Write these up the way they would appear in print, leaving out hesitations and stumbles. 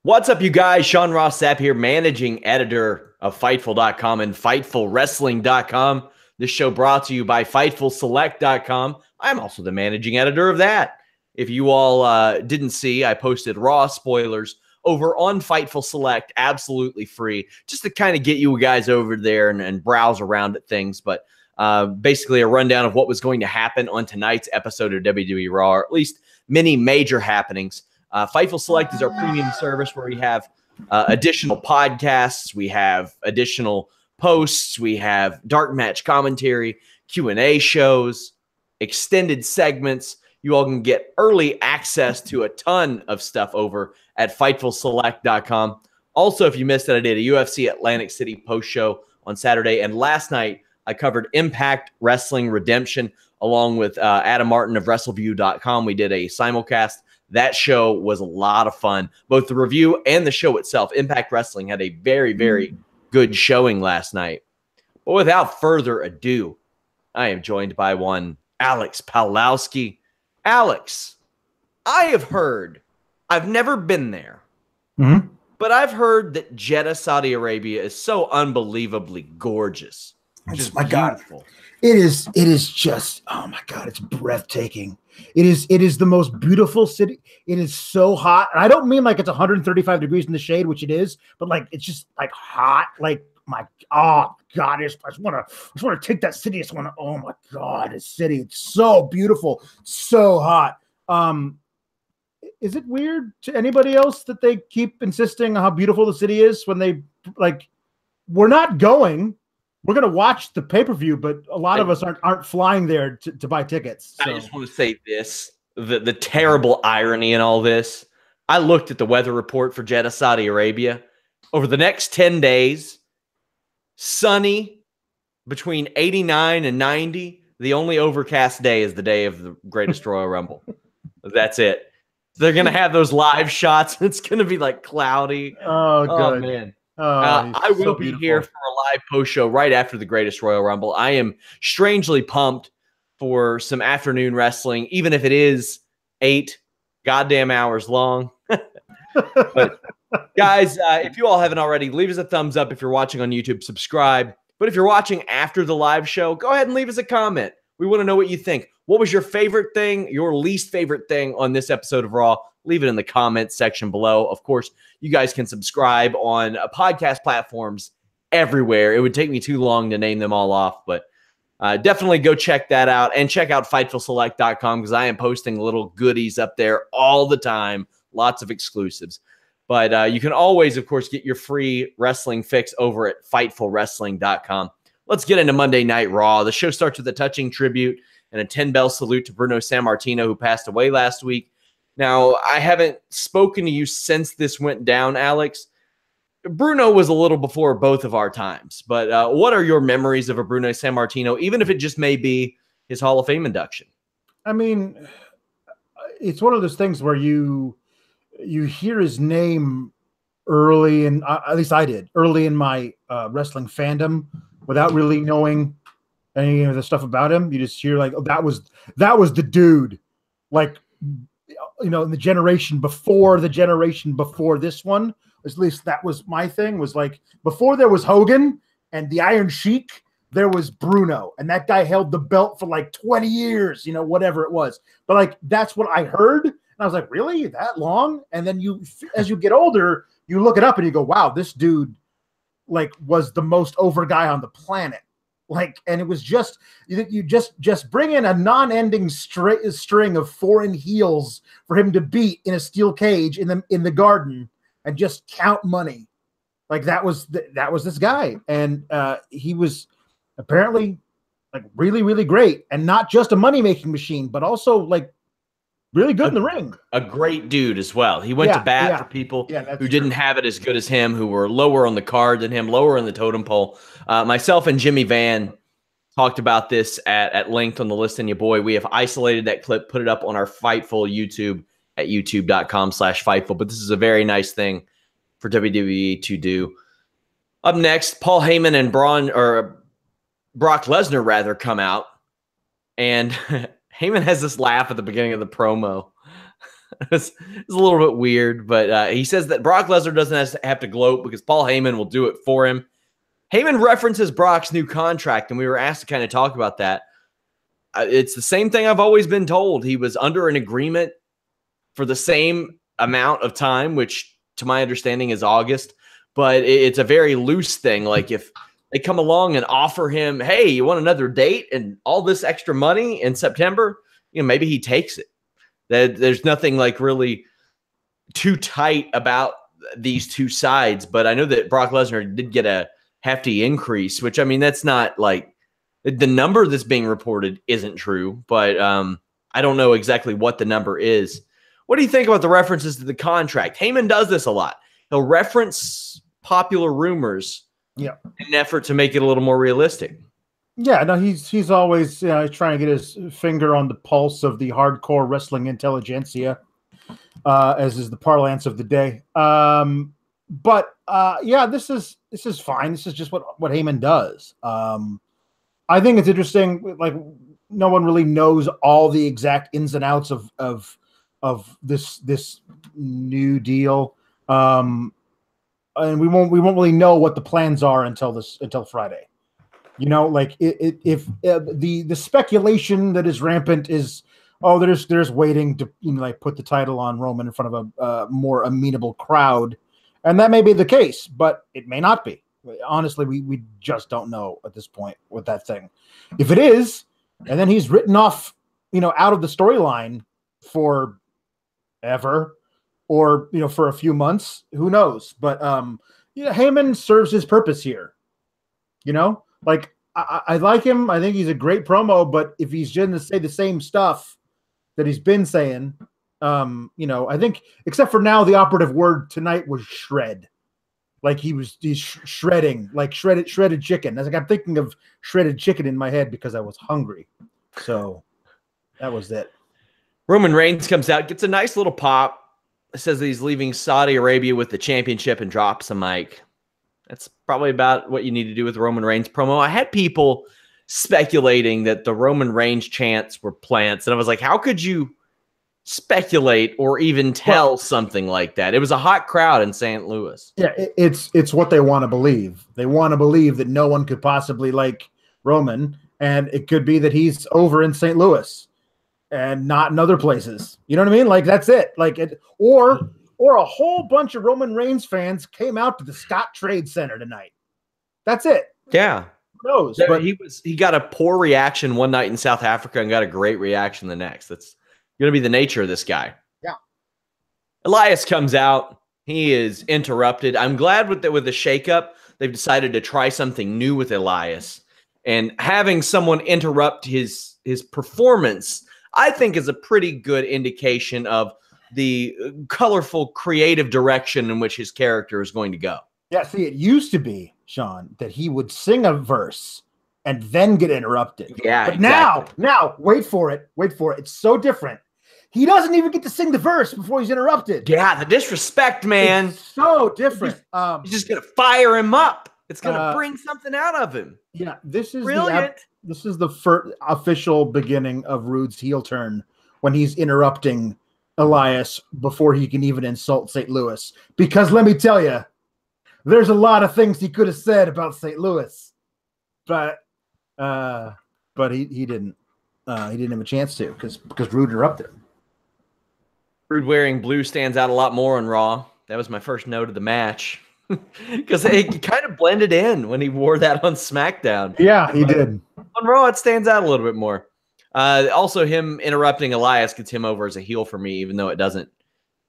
What's up, you guys? Sean Ross Sapp here, managing editor of Fightful.com and FightfulWrestling.com. This show brought to you by FightfulSelect.com. I'm also the managing editor of that. If you all didn't see, I posted Raw spoilers over on Fightful Select, absolutely free, just to kind of get you guys over there and browse around at things. But basically a rundown of what was going to happen on tonight's episode of WWE Raw, or at least many major happenings. Fightful Select is our premium service where we have additional podcasts, we have additional posts, we have dark match commentary, Q&A shows, extended segments. You all can get early access to a ton of stuff over at FightfulSelect.com. Also, if you missed it, I did a UFC Atlantic City post show on Saturday, and last night I covered Impact Wrestling Redemption along with Adam Martin of WrestleView.com. We did a simulcast. That show was a lot of fun, both the review and the show itself. Impact Wrestling had a very, very good showing last night. But without further ado, I am joined by one Alex Pawlowski. Alex, I have heard, I've never been there, but I've heard that Jeddah, Saudi Arabia is so unbelievably gorgeous. Just my beautiful. God. It is just, oh my God, it's breathtaking. It is the most beautiful city. It is so hot. And I don't mean like it's 135 degrees in the shade, which it is, but like it's just like hot. Like oh God, I just want to take that city. I just want to, oh my God, this city. It's so beautiful, so hot. Is it weird to anybody else that they keep insisting on how beautiful the city is when they like, we're not going. We're going to watch the pay-per-view, but a lot of us aren't flying there to buy tickets. So. I just want to say this, the terrible irony in all this. I looked at the weather report for Jeddah, Saudi Arabia. Over the next 10 days, sunny, between 89 and 90. The only overcast day is the day of the Greatest Royal Rumble. That's it. They're going to have those live shots. It's going to be like cloudy. Oh, good. Oh man. I will be here for a live post show right after the Greatest Royal Rumble. I am strangely pumped for some afternoon wrestling, even if it is 8 goddamn hours long. But guys, if you all haven't already, leave us a thumbs up. If you're watching on YouTube, subscribe. But if you're watching after the live show, go ahead and leave us a comment. We want to know what you think. What was your favorite thing, your least favorite thing on this episode of Raw? Leave it in the comments section below. Of course, you guys can subscribe on podcast platforms everywhere. It would take me too long to name them all off, but definitely go check that out and check out FightfulSelect.com because I am posting little goodies up there all the time. Lots of exclusives. But you can always, of course, get your free wrestling fix over at FightfulWrestling.com. Let's get into Monday Night Raw. The show starts with a touching tribute and a 10-bell salute to Bruno Sammartino, who passed away last week. Now, I haven't spoken to you since this went down, Alex. Bruno was a little before both of our times, but what are your memories of a Bruno Sammartino, even if it just may be his Hall of Fame induction? I mean, it's one of those things where you hear his name early, and at least I did, early in my wrestling fandom without really knowing any of the stuff about him. You just hear like, oh, that was the dude, like, you know, in the generation before this one. At least that was my thing, was like before there was Hogan and the Iron Sheik, there was Bruno, and that guy held the belt for like 20 years, you know, whatever it was. But like, that's what I heard. And I was like, really, that long? And then as you get older, you look it up and you go, wow, this dude like was the most over guy on the planet. Like, and it was just, you just bring in a non-ending string of foreign heels for him to beat in a steel cage in the garden and just count money. Like that was this guy. And he was apparently like really, really great, and not just a money-making machine, but also like really good in the ring. A great dude as well. He went to bat for people who didn't have it as good as him, who were lower on the card than him, lower in the totem pole. Myself and Jimmy Van talked about this at length on the List and Your Boy. We have isolated that clip, put it up on our Fightful YouTube at youtube.com/Fightful. But this is a very nice thing for WWE to do. Up next, Paul Heyman and Brock Lesnar rather come out, and Heyman has this laugh at the beginning of the promo It's a little bit weird, but he says that Brock Lesnar doesn't have to gloat because Paul Heyman will do it for him. Heyman references Brock's new contract, and we were asked to kind of talk about that. It's the same thing I've always been told. He was under an agreement for the same amount of time, which to my understanding is August, but it's a very loose thing. Like if they come along and offer him, hey, you want another date and all this extra money in September, maybe he takes it. There's nothing like really too tight about these two sides, but I know that Brock Lesnar did get a hefty increase, which, I mean, that's not like the number that's being reported isn't true, but I don't know exactly what the number is. What do you think about the references to the contract? Heyman does this a lot. He'll reference popular rumors in an effort to make it a little more realistic. Yeah, no, he's always trying to get his finger on the pulse of the hardcore wrestling intelligentsia, as is the parlance of the day. But this is fine. This is just what Heyman does. I think it's interesting. Like, no one really knows all the exact ins and outs of this new deal, and we won't really know what the plans are until Friday. Like if the speculation that is rampant is, there's waiting to put the title on Roman in front of a more amenable crowd, and that may be the case, but it may not be. Honestly, we just don't know at this point with that thing. If it is, and then he's written off, out of the storyline for ever, or for a few months, who knows? But Heyman serves his purpose here. Like, I like him. I think he's a great promo, but if he's going to say the same stuff that he's been saying, I think, except for now, the operative word tonight was shred. Like he's shredding, like shredded chicken. That's like, I'm thinking of shredded chicken in my head because I was hungry. So that was it. Roman Reigns comes out, gets a nice little pop. Says that he's leaving Saudi Arabia with the championship and drops the mic. That's probably about what you need to do with the Roman Reigns promo. I had people speculating that the Roman Reigns chants were plants, and I was like, how could you speculate or even tell something like that? It was a hot crowd in St. Louis. Yeah, it's what they want to believe. They want to believe that no one could possibly like Roman, and it could be that he's over in St. Louis and not in other places. You know what I mean? Like, that's it. Like it, or a whole bunch of Roman Reigns fans came out to the Scott Trade Center tonight. That's it. Yeah. Who knows? So but he got a poor reaction one night in South Africa and got a great reaction the next. That's going to be the nature of this guy. Yeah. Elias comes out. He is interrupted. I'm glad with the shakeup, they've decided to try something new with Elias, and having someone interrupt his performance, I think, is a pretty good indication of the colorful, creative direction in which his character is going to go. Yeah, see, it used to be, Sean, that he would sing a verse and then get interrupted. Yeah, but exactly. now, wait for it. It's so different. He doesn't even get to sing the verse before he's interrupted. Yeah, the disrespect, man. It's so different. He's just going to fire him up. It's going to bring something out of him. Yeah, this is brilliant. This is the first official beginning of Roode's heel turn when he's interrupting Elias before he can even insult St. Louis. Because let me tell you, there's a lot of things he could have said about St. Louis, but he didn't. He didn't have a chance to because Roode interrupted him. Roode wearing blue stands out a lot more on Raw. That was my first note of the match because it kind of blended in when he wore that on SmackDown. Yeah, he did. On Raw, it stands out a little bit more. Also, him interrupting Elias gets him over as a heel for me, even though it doesn't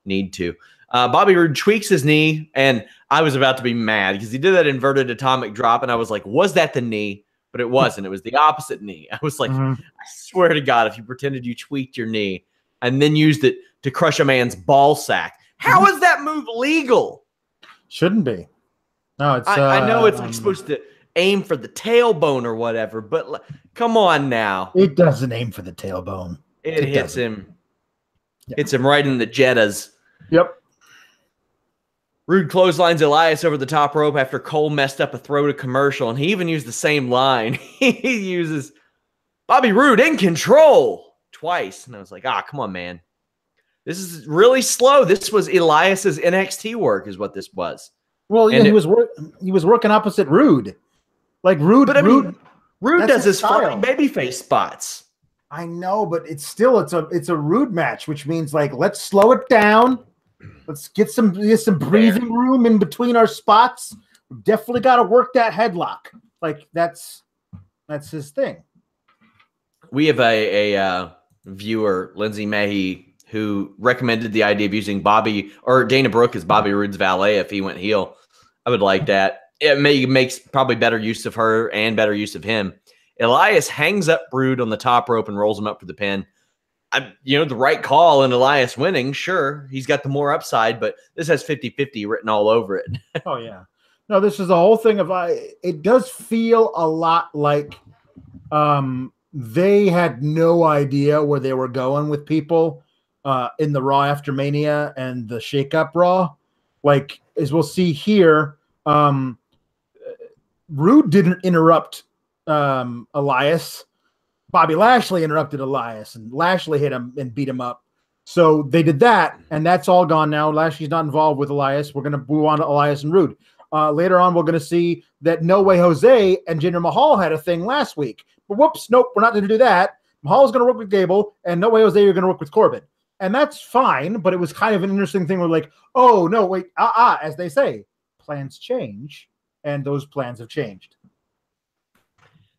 need to. Bobby Roode tweaks his knee, and I was about to be mad because he did that inverted atomic drop, and I was like, was that the knee? But it wasn't. It was the opposite knee. I was like, I swear to God, if you pretended you tweaked your knee and then used it to crush a man's ball sack, how is that move legal? Shouldn't be. No, it's. I know it's like supposed to aim for the tailbone or whatever, but come on now. It doesn't aim for the tailbone. It hits him. Yeah. Hits him right in the jettas. Yep. Roode clotheslines Elias over the top rope after Cole messed up a throw to commercial, and he even used the same line. He uses Bobby Roode in control twice. And I was like, come on, man. This is really slow. This was Elias's NXT work, is what this was. Well, yeah, he was working opposite Roode. Like Roode, but I mean, Roode does his flying babyface spots. I know, but it's a Roode match, which means like let's slow it down. Let's get some breathing room in between our spots. We definitely got to work that headlock. Like that's his thing. We have a viewer, Lindsay Mahy, who recommended the idea of using Dana Brooke as Bobby Roode's valet if he went heel. I would like that. It makes probably better use of her and better use of him. Elias hangs up Roode on the top rope and rolls him up for the pin. The right call and Elias winning, sure. He's got the more upside, but this has 50-50 written all over it. Oh, yeah. No, this is the whole thing of it does feel a lot like they had no idea where they were going with people in the Raw after Mania and the Shakeup Raw. Like, as we'll see here, Roode didn't interrupt Elias. Bobby Lashley interrupted Elias, and Lashley hit him and beat him up. So they did that, and that's all gone now. Lashley's not involved with Elias. We're going to move on to Elias and Roode. Later on, we're going to see that No Way Jose and Jinder Mahal had a thing last week. But whoops, nope, we're not going to do that. Mahal's going to work with Gable, and No Way Jose, you're going to work with Corbin. And that's fine, but it was kind of an interesting thing where like, oh, no, wait, as they say, plans change, and those plans have changed.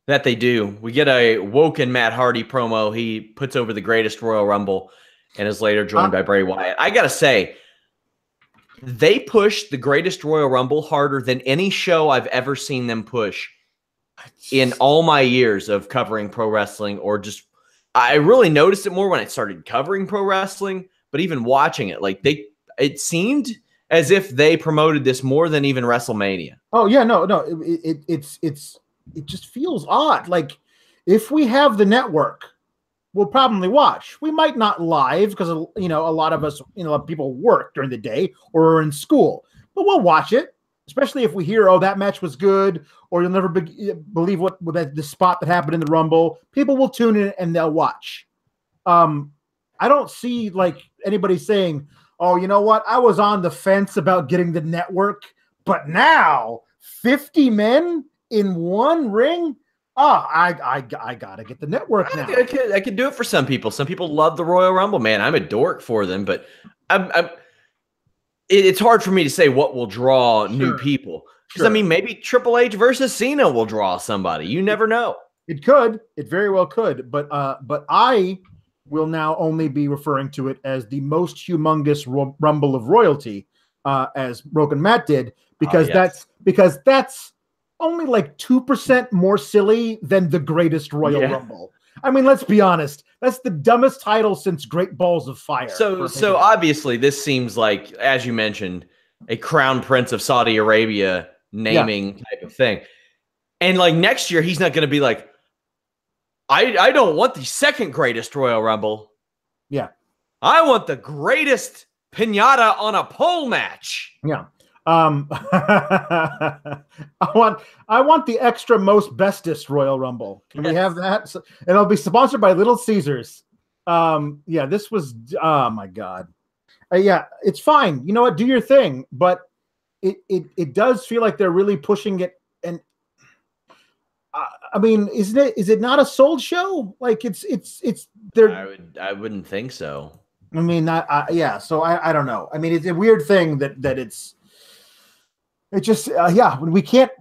That they do. We get a Woken Matt Hardy promo. He puts over the greatest Royal Rumble and is later joined by Bray Wyatt. I got to say, they pushed the greatest Royal Rumble harder than any show I've ever seen them push in all my years of covering pro wrestling, or just I really noticed it more when I started covering pro wrestling, but even watching it, like it seemed as if they promoted this more than even WrestleMania. Oh yeah, no, it just feels odd. Like if we have the network, we'll probably watch. We might not live because a lot of us, people work during the day or are in school, but we'll watch it. Especially if we hear, oh, that match was good, or you'll never believe what the spot that happened in the Rumble. People will tune in and they'll watch. I don't see like anybody saying, oh, you know what? I was on the fence about getting the network, but now 50 men in one ring. Oh, I gotta get the network now. I could do it for some people. Some people love the Royal Rumble, man. I'm a dork for them, but it's hard for me to say what will draw new people. Because, I mean, maybe Triple H versus Cena will draw somebody. You never know. It could. It very well could. But I will now only be referring to it as the most humongous Rumble of royalty, as Broken Matt did, because that's only like 2% more silly than the greatest Royal Rumble. I mean, let's be honest. That's the dumbest title since Great Balls of Fire. So obviously this seems like, as you mentioned, a Crown Prince of Saudi Arabia naming type of thing. And like next year, he's not going to be like, I don't want the second greatest Royal Rumble. Yeah. I want the greatest pinata on a pole match. Yeah. I want the extra most bestest Royal Rumble. Can we have that? And it'll be sponsored by Little Caesars. This was, oh my God. It's fine. You know what? Do your thing. But it does feel like they're really pushing it. And I mean, is it not a sold show? Like it's there. I wouldn't think so. I mean, so I don't know. I mean, it's a weird thing that it's just,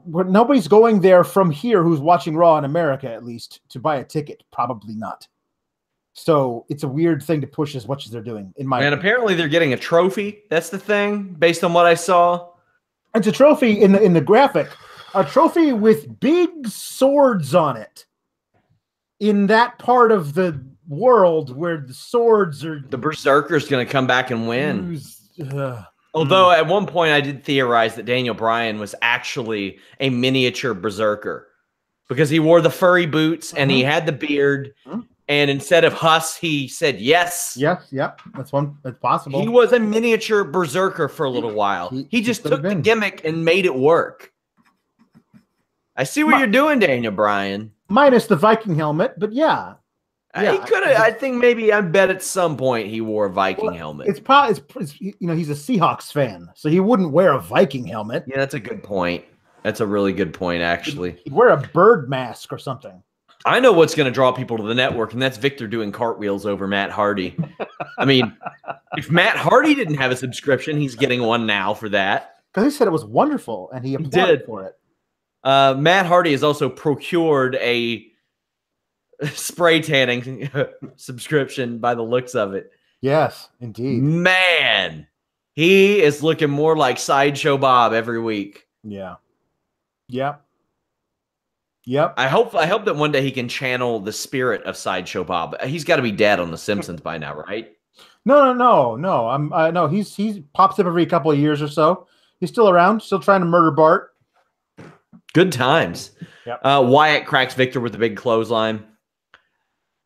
nobody's going there from here who's watching Raw in America, at least, to buy a ticket. Probably not. So it's a weird thing to push as much as they're doing, in my opinion. Apparently they're getting a trophy. That's the thing, based on what I saw. It's a trophy in the graphic. A trophy with big swords on it. In that part of the world where the swords are... The Berserker's going to come back and win. Although at one point I did theorize that Daniel Bryan was actually a miniature Berserker because he wore the furry boots and he had the beard, and instead of Huss, he said yes. Yes, yep. That's possible. He was a miniature Berserker for a little while. He just took the gimmick and made it work. I see what you're doing, Daniel Bryan. Minus the Viking helmet, but yeah. Yeah, He could have. I think maybe I bet at some point he wore a Viking helmet. It's probably he's a Seahawks fan, so he wouldn't wear a Viking helmet. Yeah, that's a good point. That's a really good point, actually. He'd wear a bird mask or something. I know what's going to draw people to the network, and that's Victor doing cartwheels over Matt Hardy. I mean, if Matt Hardy didn't have a subscription, he's getting one now for that. Because he said it was wonderful, and he applauded for it. Matt Hardy has also procured a spray tanning subscription by the looks of it. Yes, indeed. Man, he is looking more like Sideshow Bob every week. Yeah. Yep. Yep. I hope that one day he can channel the spirit of Sideshow Bob. He's got to be dead on The Simpsons by now, right? No. No, he pops up every couple of years or so. He's still around, still trying to murder Bart. Good times. Yep. Wyatt cracks Victor with a big clothesline.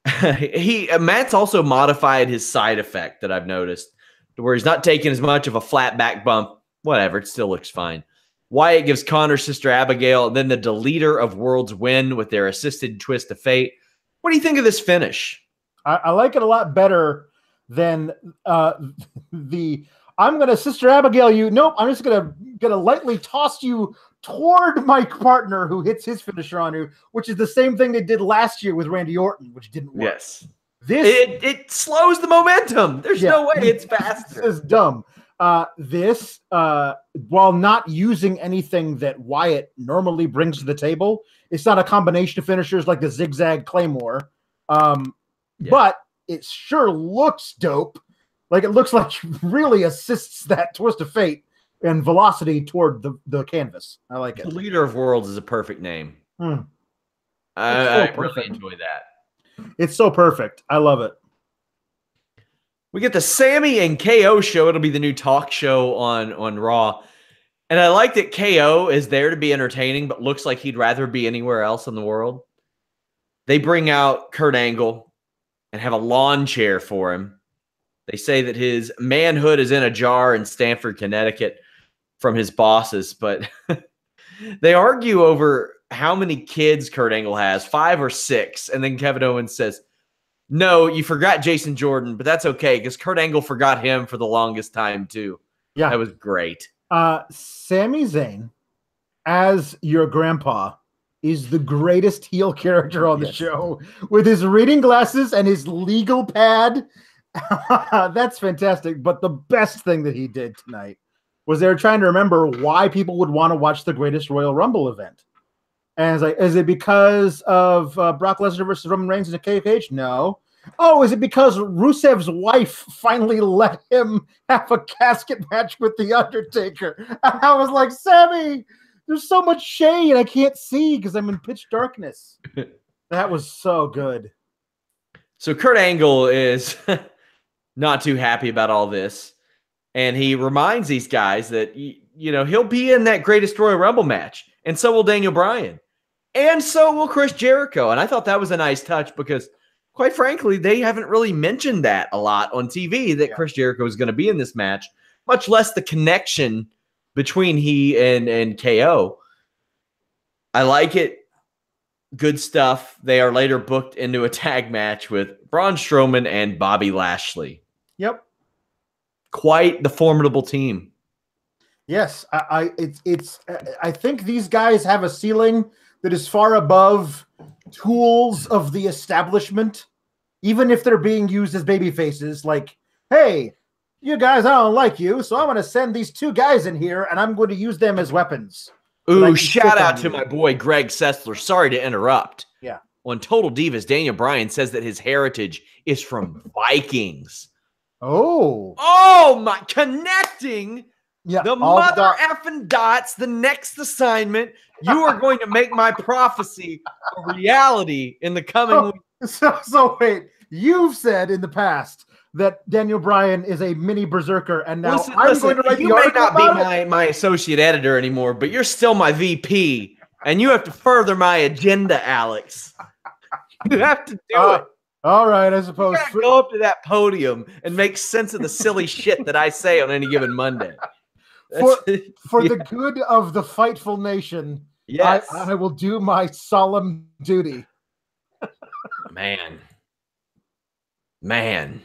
Matt's also modified his side effect that I've noticed, to where he's not taking as much of a flat back bump. Whatever, it still looks fine. Wyatt gives Connor's sister Abigail, and then the Deleter of Worlds win with their assisted twist of fate. What do you think of this finish? I like it a lot better than the I'm gonna Sister Abigail you. Nope, I'm just gonna lightly toss you toward my partner who hits his finisher on you, which is the same thing they did last year with Randy Orton, which didn't work. Yes. It slows the momentum. There's no way it's faster. This is dumb. While not using anything that Wyatt normally brings to the table, it's not a combination of finishers like the Zigzag Claymore. But it sure looks dope. Like it looks like really assists that twist of fate and velocity toward the canvas. I like it. The Leader of Worlds is a perfect name. I really enjoy that. It's so perfect. I love it. We get the Sami and KO show. It'll be the new talk show on Raw. And I like that KO is there to be entertaining, but looks like he'd rather be anywhere else in the world. They bring out Kurt Angle and have a lawn chair for him. They say that his manhood is in a jar in Stamford, Connecticut from his bosses, but they argue over how many kids Kurt Angle has, 5 or 6. And then Kevin Owens says, no, you forgot Jason Jordan, but that's okay because Kurt Angle forgot him for the longest time too. Yeah. That was great. Sami Zayn as your grandpa is the greatest heel character on the show with his reading glasses and his legal pad. That's fantastic. But the best thing that he did tonight was they were trying to remember why people would want to watch the greatest Royal Rumble event. And it's like, is it because of Brock Lesnar versus Roman Reigns in a cage? No. Oh, is it because Rusev's wife finally let him have a casket match with The Undertaker? And I was like, Sammy, there's so much shade I can't see because I'm in pitch darkness. That was so good. So Kurt Angle is not too happy about all this. And he reminds these guys that, he'll be in that greatest Royal Rumble match. And so will Daniel Bryan. And so will Chris Jericho. And I thought that was a nice touch because, quite frankly, they haven't really mentioned that a lot on TV, that Chris Jericho is going to be in this match, much less the connection between he and KO. I like it. Good stuff. They are later booked into a tag match with Braun Strowman and Bobby Lashley. Yep. Quite the formidable team. Yes, I think these guys have a ceiling that is far above tools of the establishment, even if they're being used as baby faces. Like, hey, you guys, I don't like you, so I'm going to send these 2 guys in here, and I'm going to use them as weapons. Ooh, shout out to my boy Greg Sessler. Sorry to interrupt. Yeah. On Total Divas, Daniel Bryan says that his heritage is from Vikings. Oh, my, connecting yeah, the mother effing dots. The next assignment, you are going to make my prophecy a reality in the coming week. So wait, you've said in the past that Daniel Bryan is a mini berserker, and now I'm going to write the article. You may not be my associate editor anymore, but you're still my VP, and you have to further my agenda, Alex. You have to do it. All right, I suppose. You gotta go up to that podium and make sense of the silly shit that I say on any given Monday. For the good of the Fightful Nation, yes, I will do my solemn duty. Man. Man.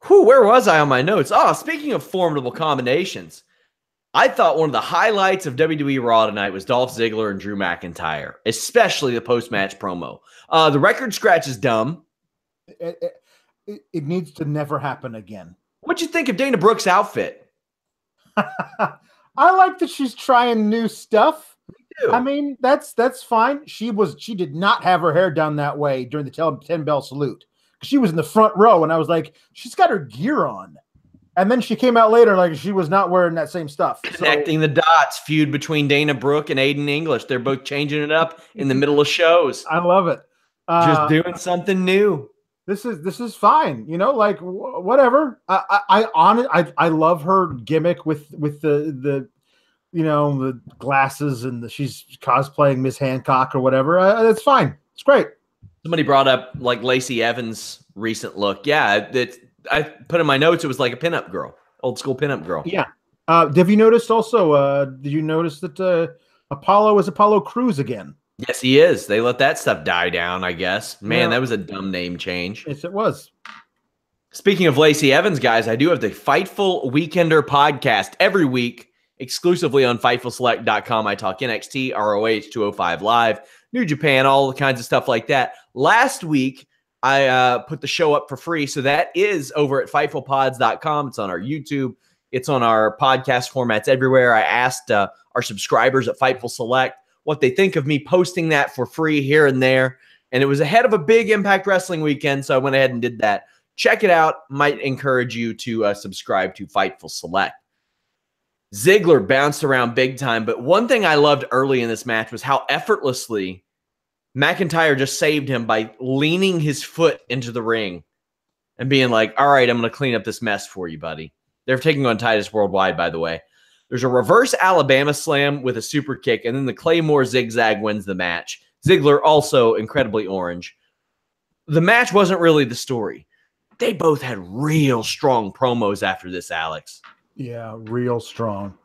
Whew, where was I on my notes? Oh, speaking of formidable combinations, I thought one of the highlights of WWE Raw tonight was Dolph Ziggler and Drew McIntyre, especially the post-match promo. The record scratch is dumb. It needs to never happen again. What'd you think of Dana Brooke's outfit? I like that she's trying new stuff. Me too. I mean, that's fine. She did not have her hair done that way during the 10 bell salute. She was in the front row, and I was like, she's got her gear on. And then she came out later like she was not wearing that same stuff. Connecting the dots, feud between Dana Brooke and Aiden English. They're both changing it up in the middle of shows. I love it. Just doing something new. This is fine, like whatever. I love her gimmick with the the glasses and she's cosplaying Miss Hancock or whatever. It's fine. It's great. Somebody brought up like Lacey Evans' recent look. Yeah, I put in my notes. It was like a pinup girl, old school pinup girl. Yeah. Have you noticed also? Did you notice that Apollo is Apollo Crews again? Yes, he is. They let that stuff die down, I guess. Man, Yeah. That was a dumb name change. Yes, it was. Speaking of Lacey Evans, guys, I do have the Fightful Weekender podcast every week, exclusively on FightfulSelect.com. I talk NXT, ROH, 205 Live, New Japan, all the kinds of stuff like that. Last week, I put the show up for free, so that is over at FightfulPods.com. It's on our YouTube. It's on our podcast formats everywhere. I asked our subscribers at Fightful Select what they think of me posting that for free here and there. And it was ahead of a big Impact Wrestling weekend, so I went ahead and did that. Check it out. Might encourage you to subscribe to Fightful Select. Ziggler bounced around big time, but one thing I loved early in this match was how effortlessly McIntyre just saved him by leaning his foot into the ring and being like, all right, I'm going to clean up this mess for you, buddy. They're taking on Titus Worldwide, by the way. There's a reverse Alabama slam with a super kick, and then the Claymore zigzag wins the match. Ziggler also incredibly orange. The match wasn't really the story. They both had real strong promos after this, Alex. Yeah, real strong.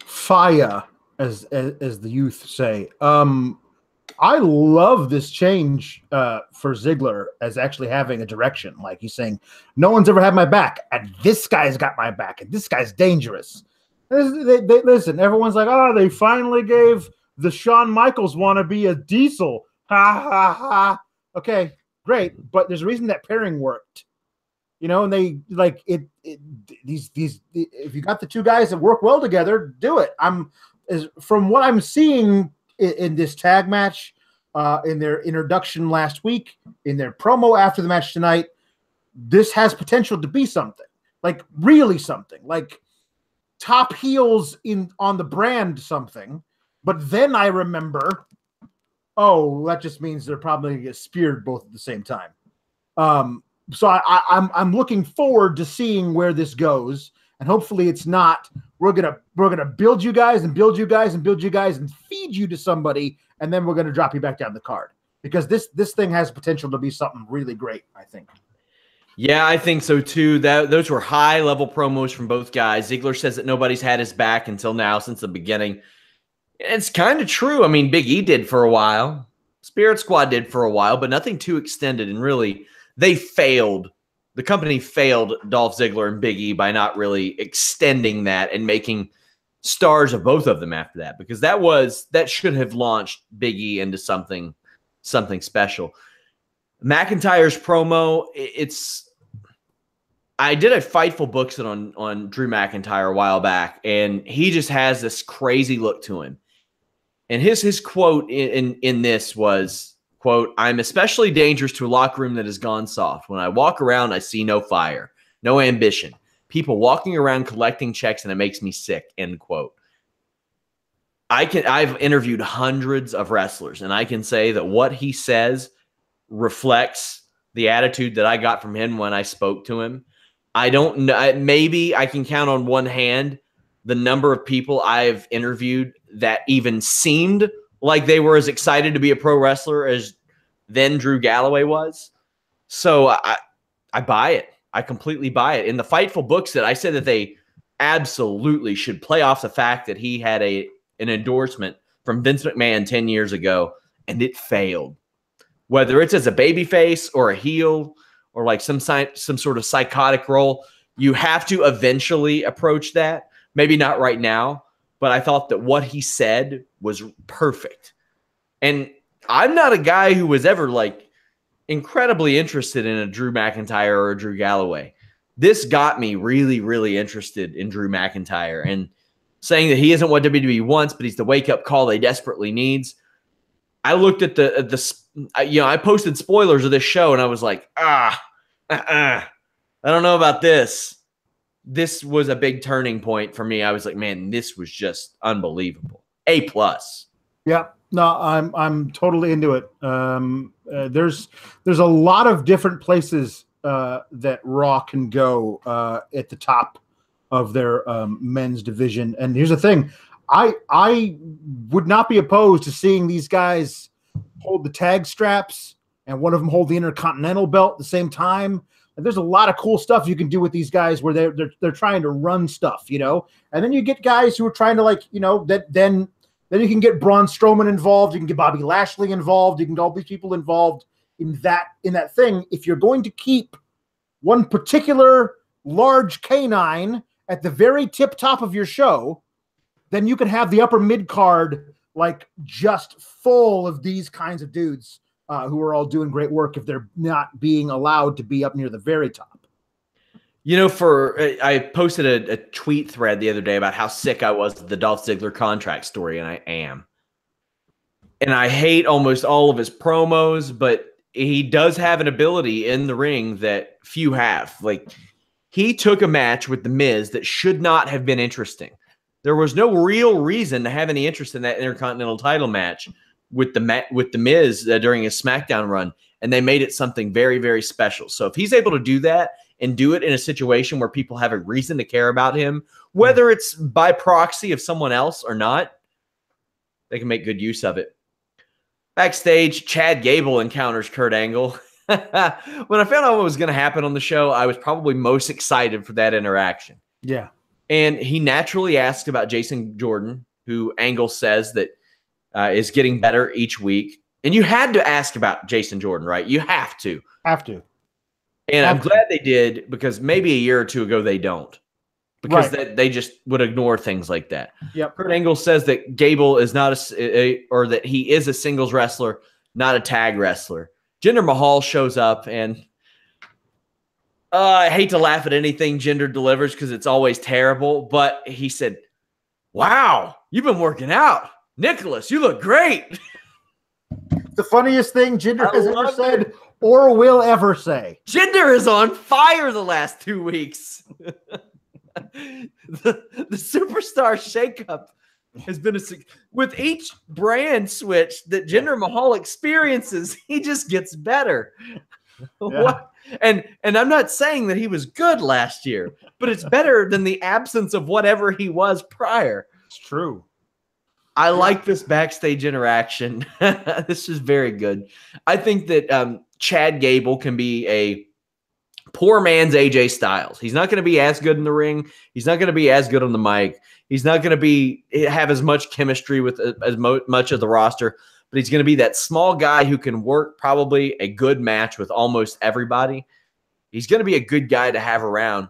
Fire, as the youth say. I love this change for Ziggler as actually having a direction. Like he's saying, no one's ever had my back, and this guy's got my back, and this guy's dangerous. Listen, everyone's like, oh, they finally gave the Shawn Michaels wannabe a Diesel. Ha, ha, ha. Okay, great. But there's a reason that pairing worked. And they like it. These if you got the two guys that work well together, do it. From what I'm seeing in this tag match, in their introduction last week, in their promo after the match tonight, this has potential to be something, like really something, like top heels on the brand something. But then I remember, oh, that just means they're probably going to get speared both at the same time. So I'm looking forward to seeing where this goes, and hopefully it's not. We're gonna build you guys and build you guys and build you guys and feed you to somebody, and then we're gonna drop you back down the card, because this thing has potential to be something really great, I think. Yeah, I think so too. Those were high level promos from both guys. Ziggler says that nobody's had his back until now since the beginning. It's kind of true. I mean, Big E did for a while, Spirit Squad did for a while, but nothing too extended. And really, they failed. The company failed Dolph Ziggler and Big E by not really extending that and making stars of both of them after that, because that should have launched Big E into something special. McIntyre's promo, I did a Fightful Books on Drew McIntyre a while back, and he just has this crazy look to him. And his quote in this was, quote, "I'm especially dangerous to a locker room that has gone soft. When I walk around, I see no fire, no ambition. People walking around collecting checks, and it makes me sick," end quote. I've interviewed hundreds of wrestlers, and I can say that what he says reflects the attitude that I got from him when I spoke to him. I don't know. Maybe I can count on one hand the number of people I've interviewed that even seemed like they were as excited to be a pro wrestler as then Drew Galloway was. So I buy it. I completely buy it. In the Fightful Books, that I said that they absolutely should play off the fact that he had an endorsement from Vince McMahon 10 years ago, and it failed. whether it's as a babyface or a heel or like some sort of psychotic role. You have to eventually approach that. Maybe not right now, but I thought that what he said was perfect. And I'm not a guy who was ever like incredibly interested in a Drew McIntyre or a Drew Galloway. This got me really, really interested in Drew McIntyre, and saying that he isn't what WWE wants, but he's the wake-up call they desperately needs. I looked at I posted spoilers of this show, and I was like, I don't know about this. This was a big turning point for me. I was like, man, this was just unbelievable. A+. Yeah, no, I'm totally into it. There's a lot of different places that Raw can go at the top of their men's division. And here's the thing. I would not be opposed to seeing these guys hold the tag straps and one of them hold the Intercontinental belt at the same time. And there's a lot of cool stuff you can do with these guys where they're trying to run stuff, you know. And then you get guys who are trying to, like, you know, then you can get Braun Strowman involved, you can get Bobby Lashley involved, you can get all these people involved in that thing. If you're going to keep one particular large canine at the very tip top of your show, then you can have the upper mid card like just full of these kinds of dudes who are all doing great work if they're not being allowed to be up near the very top. You know, I posted a tweet thread the other day about how sick I was of the Dolph Ziggler contract story, and I am. And I hate almost all of his promos, but he does have an ability in the ring that few have. Like, he took a match with The Miz that should not have been interesting. There was no real reason to have any interest in that Intercontinental title match with the Miz during his SmackDown run, and they made it something very, very special. So if he's able to do that and do it in a situation where people have a reason to care about him, whether it's by proxy of someone else or not, they can make good use of it. Backstage, Chad Gable encounters Kurt Angle. When I found out what was going to happen on the show, I was probably most excited for that interaction. Yeah. And he naturally asked about Jason Jordan, who Angle says that is getting better each week. And you had to ask about Jason Jordan, right? You have to. And I'm glad they did, because maybe a year or two ago they don't. Because they just would ignore things like that. Yep. Kurt Angle says that Gable is not or that he is a singles wrestler, not a tag wrestler. Jinder Mahal shows up, and I hate to laugh at anything Jinder delivers because it's always terrible, but he said, "Wow, you've been working out. Nicholas, you look great." The funniest thing Jinder has ever said or will ever say. Jinder is on fire the last 2 weeks. the Superstar Shakeup has been with each brand switch that Jinder Mahal experiences, he just gets better. Yeah. And I'm not saying that he was good last year, but it's better than the absence of whatever he was prior. It's true. I like this backstage interaction. This is very good. I think that Chad Gable can be a poor man's AJ Styles. He's not going to be as good in the ring. He's not going to be as good on the mic. He's not going to have as much chemistry with as much of the roster, but he's going to be that small guy who can work probably a good match with almost everybody. He's going to be a good guy to have around.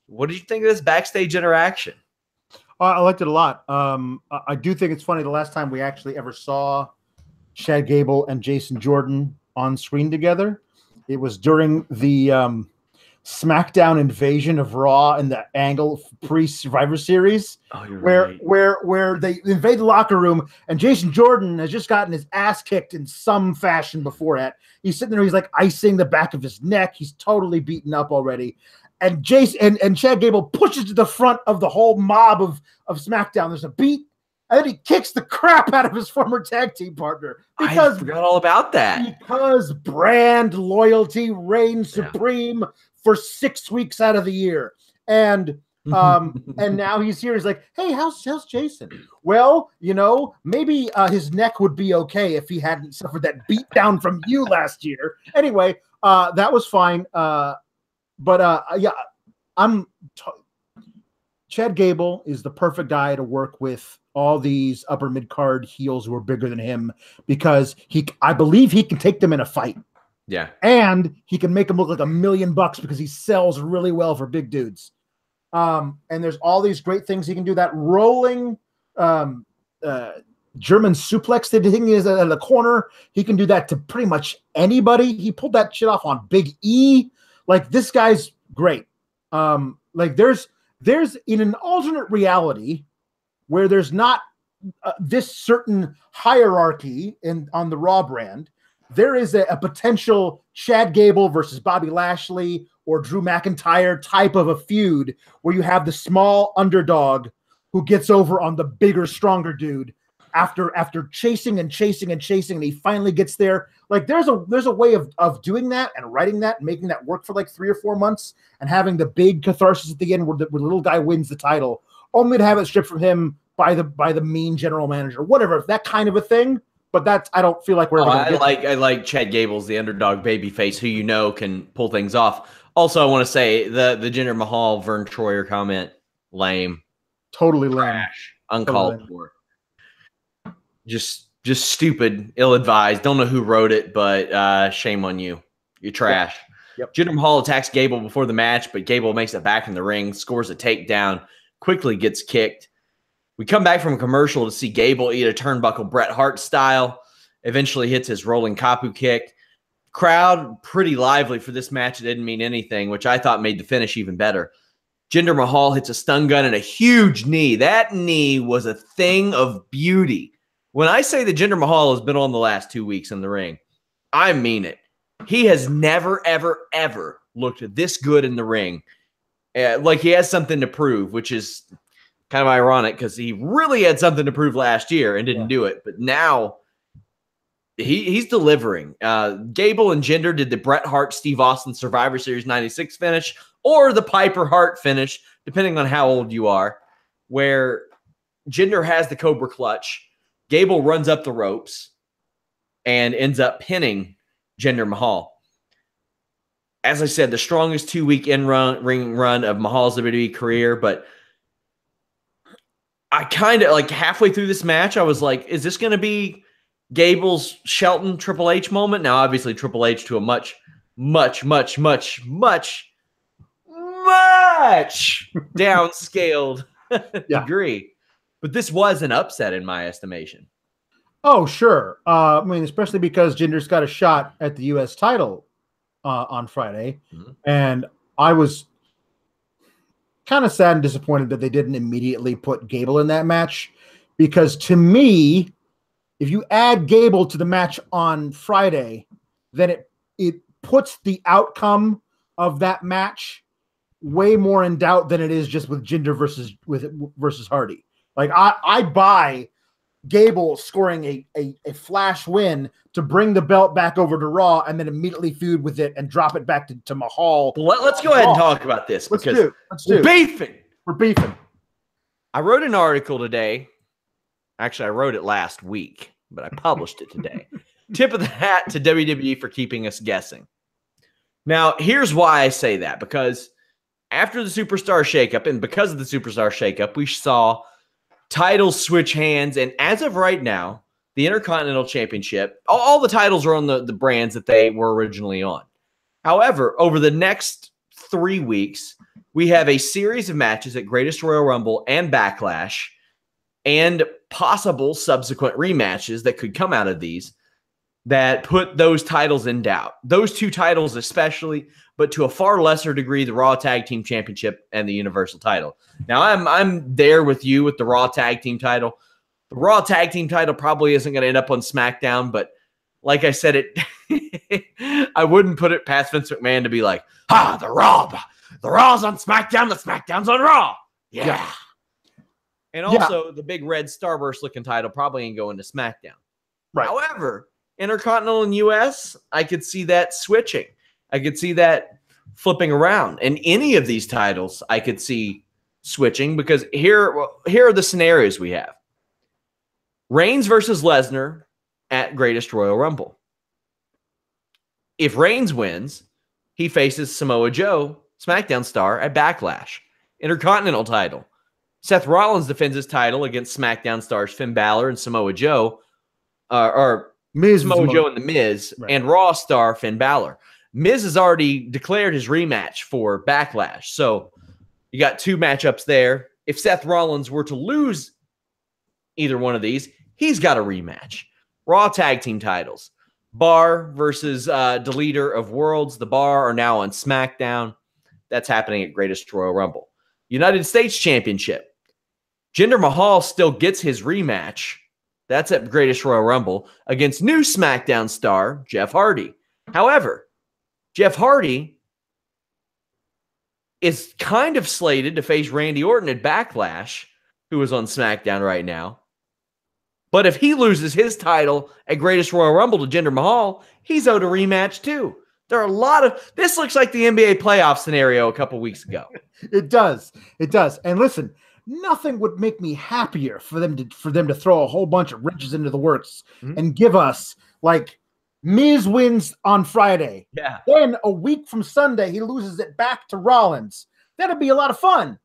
What did you think of this backstage interaction? I liked it a lot. I do think it's funny. The last time we actually ever saw Chad Gable and Jason Jordan on screen together, it was during the SmackDown invasion of Raw and the Angle pre-Survivor Series, where they invade the locker room, and Jason Jordan has just gotten his ass kicked in some fashion before that. He's sitting there, he's like icing the back of his neck. He's totally beaten up already. And and Chad Gable pushes to the front of the whole mob of SmackDown. There's a beat, and then he kicks the crap out of his former tag team partner. Because I forgot all about that. Because brand loyalty reigns supreme for 6 weeks out of the year. And and now he's here. He's like, hey, how's Jason? Well, you know, maybe his neck would be okay if he hadn't suffered that beat down from you last year. Anyway, that was fine. But yeah, Chad Gable is the perfect guy to work with all these upper mid-card heels who are bigger than him because I believe he can take them in a fight. Yeah. And he can make them look like $1 million because he sells really well for big dudes. And there's all these great things he can do. That rolling German suplex that the thing is in the corner, he can do that to pretty much anybody. He pulled that shit off on Big E. Like, this guy's great. Like, there's in an alternate reality where there's not this certain hierarchy on the Raw brand, there is a potential Chad Gable versus Bobby Lashley or Drew McIntyre type of a feud where you have the small underdog who gets over on the bigger, stronger dude after chasing and chasing and chasing, and he finally gets there. Like, there's a way of doing that and writing that and making that work for like 3 or 4 months and having the big catharsis at the end where the little guy wins the title, only to have it stripped from him by the mean general manager, whatever, that kind of a thing. But I don't feel like we're. I like Chad Gable's the underdog babyface who can pull things off. Also, I want to say the Jinder Mahal Vern Troyer comment, lame, totally lame, trash, uncalled for. Just stupid, ill-advised. Don't know who wrote it, but shame on you. You're trash. Yep. Jinder Mahal attacks Gable before the match, but Gable makes it back in the ring, scores a takedown, quickly gets kicked. We come back from a commercial to see Gable eat a turnbuckle Bret Hart style, eventually hits his rolling Kapu kick. Crowd pretty lively for this match. It didn't mean anything, which I thought made the finish even better. Jinder Mahal hits a stun gun and a huge knee. That knee was a thing of beauty. When I say that Jinder Mahal has been on the last 2 weeks in the ring, I mean it. He has never, ever, ever looked this good in the ring. Like he has something to prove, which is kind of ironic because he really had something to prove last year and didn't do it. But now he's delivering. Gable and Jinder did the Bret Hart, Steve Austin Survivor Series 96 finish or the Piper Hart finish, depending on how old you are, where Jinder has the Cobra Clutch. Gable runs up the ropes and ends up pinning Jinder Mahal. As I said, the strongest 2-week ring run of Mahal's WWE career, but I kind of, like, halfway through this match, I was like, is this going to be Gable's Shelton Triple H moment? Now, obviously, Triple H to a much downscaled degree. But this was an upset in my estimation. Oh, sure. I mean, especially because Jinder's got a shot at the U.S. title on Friday. Mm-hmm. And I was kind of sad and disappointed that they didn't immediately put Gable in that match. Because to me, if you add Gable to the match on Friday, then it puts the outcome of that match way more in doubt than it is just with Jinder versus Hardy. Like, I buy Gable scoring a flash win to bring the belt back over to Raw and then immediately feud with it and drop it back to Mahal. Let's go ahead and talk about this. Let's do. We're beefing. I wrote an article today. Actually, I wrote it last week, but I published it today. Tip of the hat to WWE for keeping us guessing. Now, here's why I say that. Because after the Superstar Shakeup, and because of the Superstar Shakeup, we saw titles switch hands, and as of right now, the Intercontinental Championship, all the titles are on the brands that they were originally on. However, over the next 3 weeks, we have a series of matches at Greatest Royal Rumble and Backlash, and possible subsequent rematches that could come out of these that put those titles in doubt. Those two titles especially, but to a far lesser degree, the Raw Tag Team Championship and the Universal title. Now, I'm there with you with the Raw Tag Team title. The Raw Tag Team title probably isn't going to end up on SmackDown, but like I said, I wouldn't put it past Vince McMahon to be like, the Raw's on SmackDown, the SmackDown's on Raw. Yeah. And also, the big red Starburst-looking title probably ain't going to SmackDown. Right. However, Intercontinental and US, I could see that switching. I could see that flipping around. And any of these titles, I could see switching because here are the scenarios we have. Reigns versus Lesnar at Greatest Royal Rumble. If Reigns wins, he faces Samoa Joe, SmackDown star, at Backlash. Intercontinental title. Seth Rollins defends his title against SmackDown stars Finn Balor and Samoa Joe, or Samoa Joe and The Miz, right, and Raw star Finn Balor. Miz has already declared his rematch for Backlash. So you got 2 matchups there. If Seth Rollins were to lose either one of these, he's got a rematch. Raw tag team titles. Bar versus Deleter of Worlds. The Bar are now on SmackDown. That's happening at Greatest Royal Rumble. United States Championship. Jinder Mahal still gets his rematch. That's at Greatest Royal Rumble against new SmackDown star Jeff Hardy. However, Jeff Hardy is kind of slated to face Randy Orton at Backlash, who is on SmackDown right now. But if he loses his title at Greatest Royal Rumble to Jinder Mahal, he's owed a rematch too. There are a lot of... This looks like the NBA playoff scenario a couple weeks ago. It does. It does. And listen, nothing would make me happier for them to throw a whole bunch of wrenches into the works and give us, like, Miz wins on Friday. Yeah. Then a week from Sunday, he loses it back to Rollins. That'd be a lot of fun.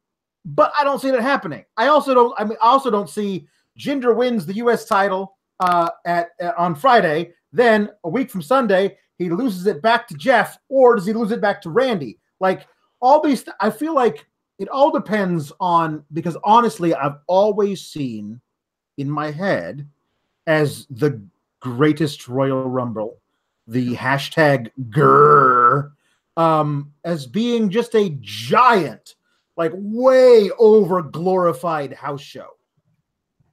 But I don't see that happening. I also don't see Jinder wins the U.S. title on Friday. Then a week from Sunday, he loses it back to Jeff, or does he lose it back to Randy? Like, all these, I feel like it all depends on, because honestly, I've always seen in my head as the Greatest Royal Rumble, the hashtag grrr, as being just a giant, like way over glorified house show.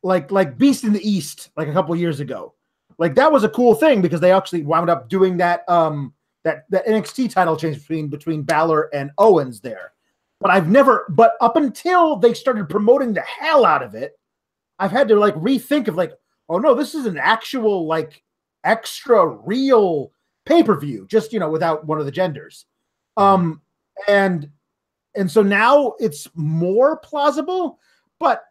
Like Beast in the East, like a couple years ago. Like, that was a cool thing because they actually wound up doing that that NXT title change between Balor and Owens there. But up until they started promoting the hell out of it, I've had to like rethink of like, oh no, this is an actual like extra real pay-per-view, just, you know, without one of the genders. And so now it's more plausible, but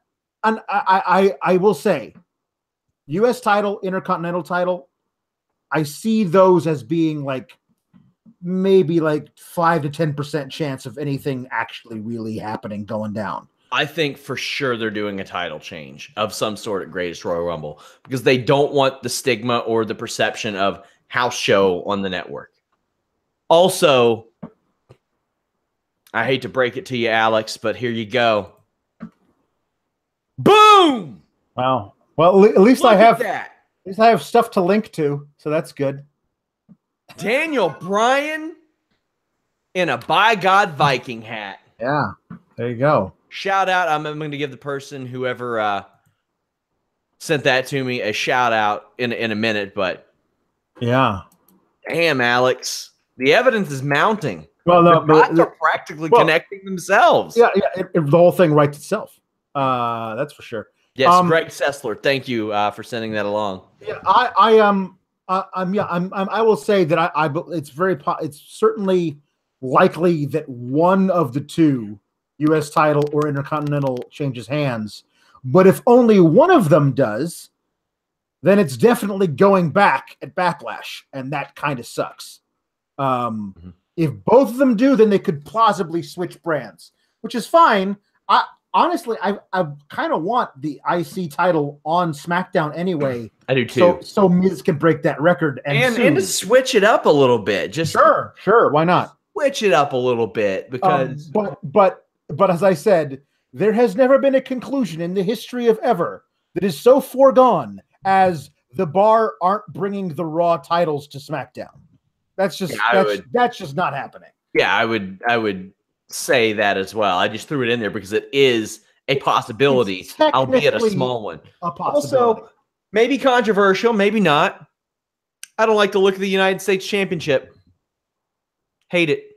I will say, U.S. title, Intercontinental title, I see those as being like maybe like 5 to 10% chance of anything actually really happening going down. I think for sure they're doing a title change of some sort at Greatest Royal Rumble because they don't want the stigma or the perception of house show on the network. Also, I hate to break it to you, Alex, but here you go. Boom! Wow. Well, at least I have stuff to link to, so that's good. Daniel Bryan in a By God Viking hat. Yeah, there you go. Shout out. I'm going to give the person whoever sent that to me a shout out in a minute, but yeah. Damn, Alex. The evidence is mounting. Well, no, but they're practically connecting themselves. Yeah, the whole thing writes itself. That's for sure. Yes, Greg Sessler. Thank you for sending that along. Yeah, I will say that it's certainly likely that one of the two, U.S. title or Intercontinental, changes hands. But if only one of them does, then it's definitely going back at Backlash, and that kind of sucks. If both of them do, then they could plausibly switch brands, which is fine. Honestly, I kind of want the IC title on SmackDown anyway. I do too. So Miz can break that record and to switch it up a little bit. Just sure, why not? Switch it up a little bit because. But as I said, there has never been a conclusion in the history of ever that is so foregone as the Bar aren't bringing the Raw titles to SmackDown. That's just that's just not happening. Yeah, I would say that as well. I just threw it in there because it is a possibility, albeit a small one. Also, maybe controversial, maybe not. I don't like the look of the United States Championship. Hate it.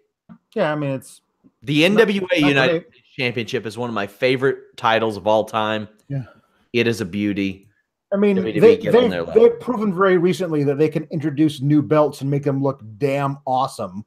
Yeah, I mean, it's the NWA United States Championship is one of my favorite titles of all time. Yeah, it is a beauty. I mean, they've proven very recently that they can introduce new belts and make them look damn awesome.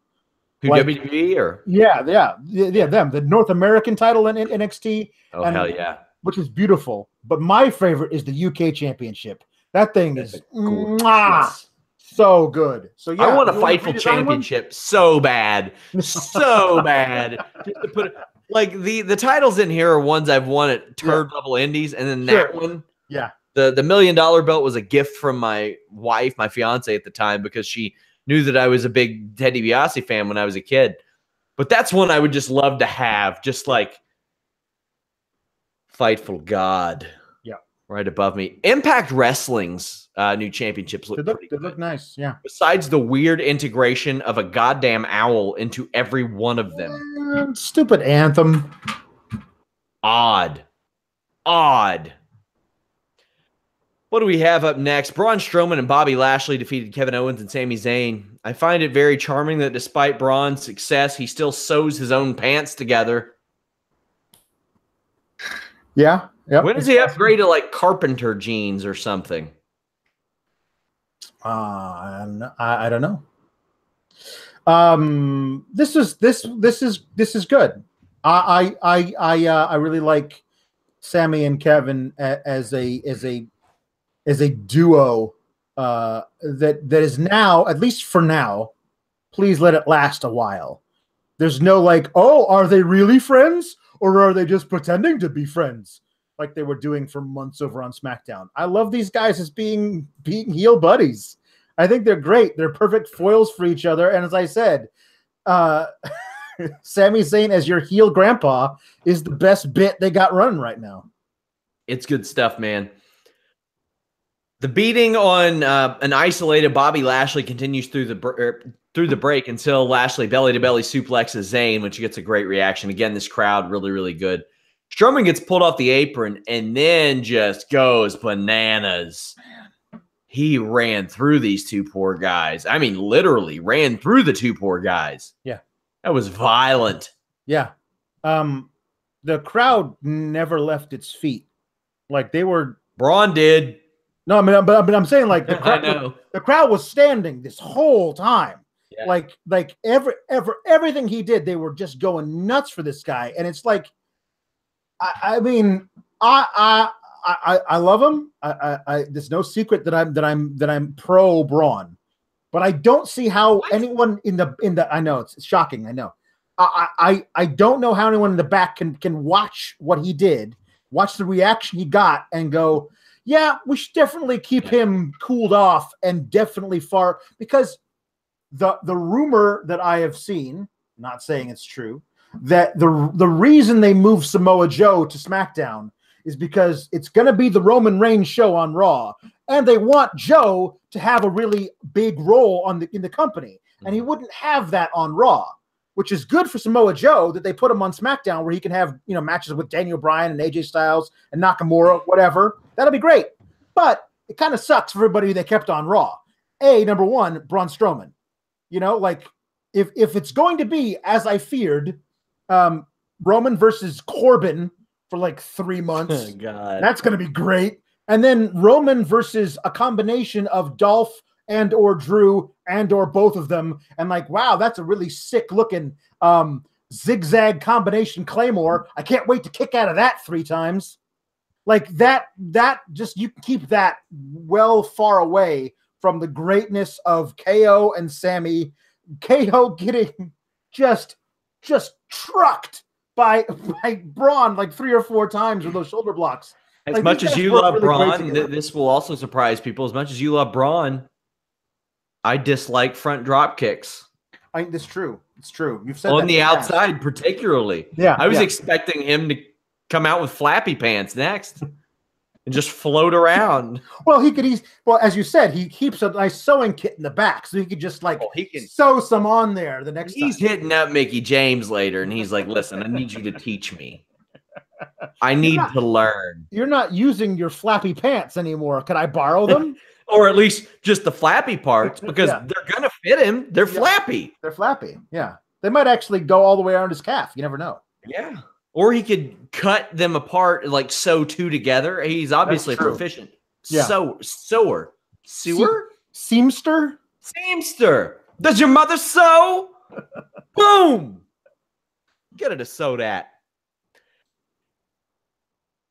Who, like, WWE or? Yeah, them. The North American title in NXT. Oh, hell yeah. Which is beautiful. But my favorite is the UK Championship. That thing is cool. Yes. So good. So yeah, I want a Fightful Championship so bad. So bad. Just to put it, Like the titles in here are ones I've won at turd level indies, and then that one, the $1 million belt was a gift from my wife, my fiance at the time, because she knew that I was a big Ted DiBiase fan when I was a kid. But that's one I would just love to have, just like Fightful God. Yeah. Right above me. Impact Wrestling's new championships look pretty good. They look nice, yeah. Besides the weird integration of a goddamn owl into every one of them. Stupid anthem. Odd. What do we have up next? Braun Strowman and Bobby Lashley defeated Kevin Owens and Sami Zayn. I find it very charming that despite Braun's success, he still sews his own pants together. Yeah. Yep. When does he upgrade to like carpenter jeans or something? I don't know. This is good. I really like Sami and Kevin as a duo that is now, at least for now, please let it last a while. There's no like, oh, are they really friends or are they just pretending to be friends like they were doing for months over on SmackDown? I love these guys as being heel buddies. I think they're great. They're perfect foils for each other. And as I said, Sami Zayn as your heel grandpa is the best bit they got running right now. It's good stuff, man. The beating on an isolated Bobby Lashley continues through the break until Lashley belly-to-belly suplexes Zayn, which gets a great reaction. Again, this crowd really, really good. Strowman gets pulled off the apron and then just goes bananas. He ran through these two poor guys. I mean, literally ran through the two poor guys. Yeah. That was violent. Yeah. The crowd never left its feet. Like they were... Braun did. No, I mean, but I'm saying like the crowd, I know. The crowd was standing this whole time. Yeah. Like everything he did, they were just going nuts for this guy. And it's like, I mean, I love him. There's no secret that I'm pro Braun, but I don't see how anyone in the I know it's shocking. I know. I don't know how anyone in the back can watch what he did, watch the reaction he got, and go, yeah, we should definitely keep him cooled off and definitely far, because the rumor that I have seen, not saying it's true, that the reason they moved Samoa Joe to SmackDown is because it's going to be the Roman Reigns show on Raw, and they want Joe to have a really big role in the company, and he wouldn't have that on Raw, which is good for Samoa Joe that they put him on SmackDown where he can have matches with Daniel Bryan and AJ Styles and Nakamura, whatever. That'll be great, but it kind of sucks for everybody they kept on Raw. Number one, Braun Strowman. Like if it's going to be as I feared, Roman versus Corbin for like 3 months. Oh, God. That's going to be great. And then Roman versus a combination of Dolph and or Drew and or both of them. And like, wow, that's a really sick looking zigzag combination Claymore. I can't wait to kick out of that 3 times. Like that just, you can keep that well far away from the greatness of KO and Sami. KO getting just trucked by Braun like 3 or 4 times with those shoulder blocks. As much as you love Braun, this will also surprise people. As much as you love Braun, I dislike front drop kicks. It's true. It's true. You've said on the outside, particularly. Yeah, I was expecting him to come out with flappy pants next and just float around. Well, as you said, he keeps a nice sewing kit in the back, so he could just sew some on there the next time. He's hitting up Mickey James later, and he's like, "Listen, I need you to teach me. I need to learn. You're not using your flappy pants anymore. Can I borrow them?" Or at least just the flappy parts, because they're going to fit him. They're flappy. They're flappy, yeah. They might actually go all the way around his calf. You never know. Yeah. Or he could cut them apart, like sew 2 together. He's obviously proficient. Yeah. Sewer. Seamster? Seamster. Does your mother sew? Boom. Get her to sew that.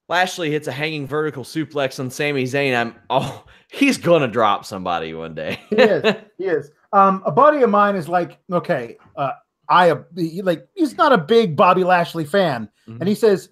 Lashley hits a hanging vertical suplex on Sami Zayn. He's gonna drop somebody one day. He is. A buddy of mine is like, okay, he's not a big Bobby Lashley fan. Mhm. And he says,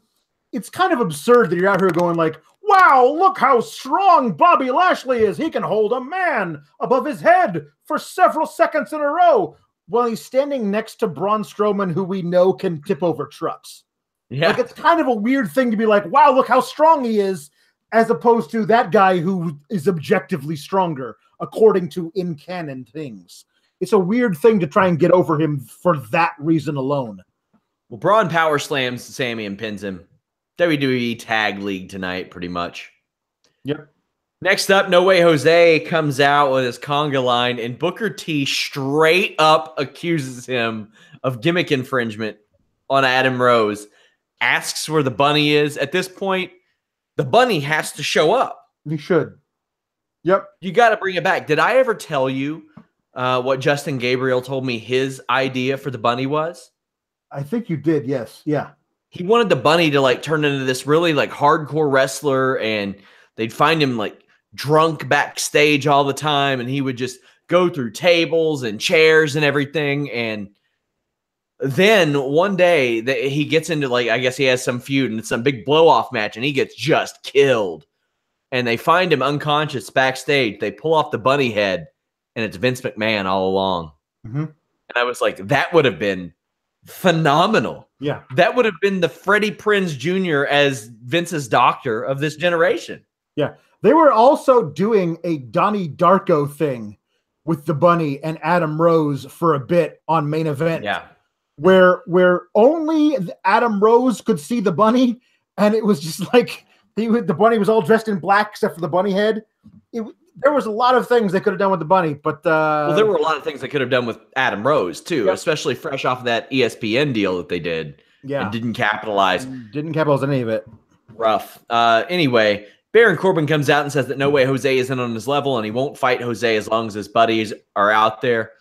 it's kind of absurd that you're out here going like, wow, look how strong Bobby Lashley is. He can hold a man above his head for several seconds in a row while he's standing next to Braun Strowman, who we know can tip over trucks. Yeah. Like, it's kind of a weird thing to be like, wow, look how strong he is, as opposed to that guy who is objectively stronger, according to in-canon things. It's a weird thing to try and get over him for that reason alone. Well, Braun power slams Sami and pins him. WWE Tag League tonight, pretty much. Yep. Next up, No Way Jose comes out with his conga line, and Booker T straight up accuses him of gimmick infringement on Adam Rose, asks where the bunny is. At this point, the bunny has to show up. He should. Yep. You got to bring it back. Did I ever tell you what Justin Gabriel told me his idea for the bunny was? I think you did, yes. Yeah. He wanted the bunny to like turn into this really like hardcore wrestler, and they'd find him like drunk backstage all the time, and he would just go through tables and chairs and everything. And then one day he gets into like, I guess he has some feud and it's some big blow off match, and he gets just killed. And they find him unconscious backstage. They pull off the bunny head, and it's Vince McMahon all along. Mm-hmm. And I was like, that would have been phenomenal. Yeah. That would have been the Freddie Prinze Jr. as Vince's doctor of this generation. Yeah. They were also doing a Donnie Darko thing with the bunny and Adam Rose for a bit on Main Event. Yeah. Where only Adam Rose could see the bunny, and it was just like the bunny was all dressed in black except for the bunny head. There was a lot of things they could have done with the bunny, but well, there were a lot of things they could have done with Adam Rose too, yep. especially fresh off of that ESPN deal that they did. Yeah, and didn't capitalize. Didn't capitalize any of it. Rough. Anyway, Baron Corbin comes out and says that No Way Jose isn't on his level, and he won't fight Jose as long as his buddies are out there.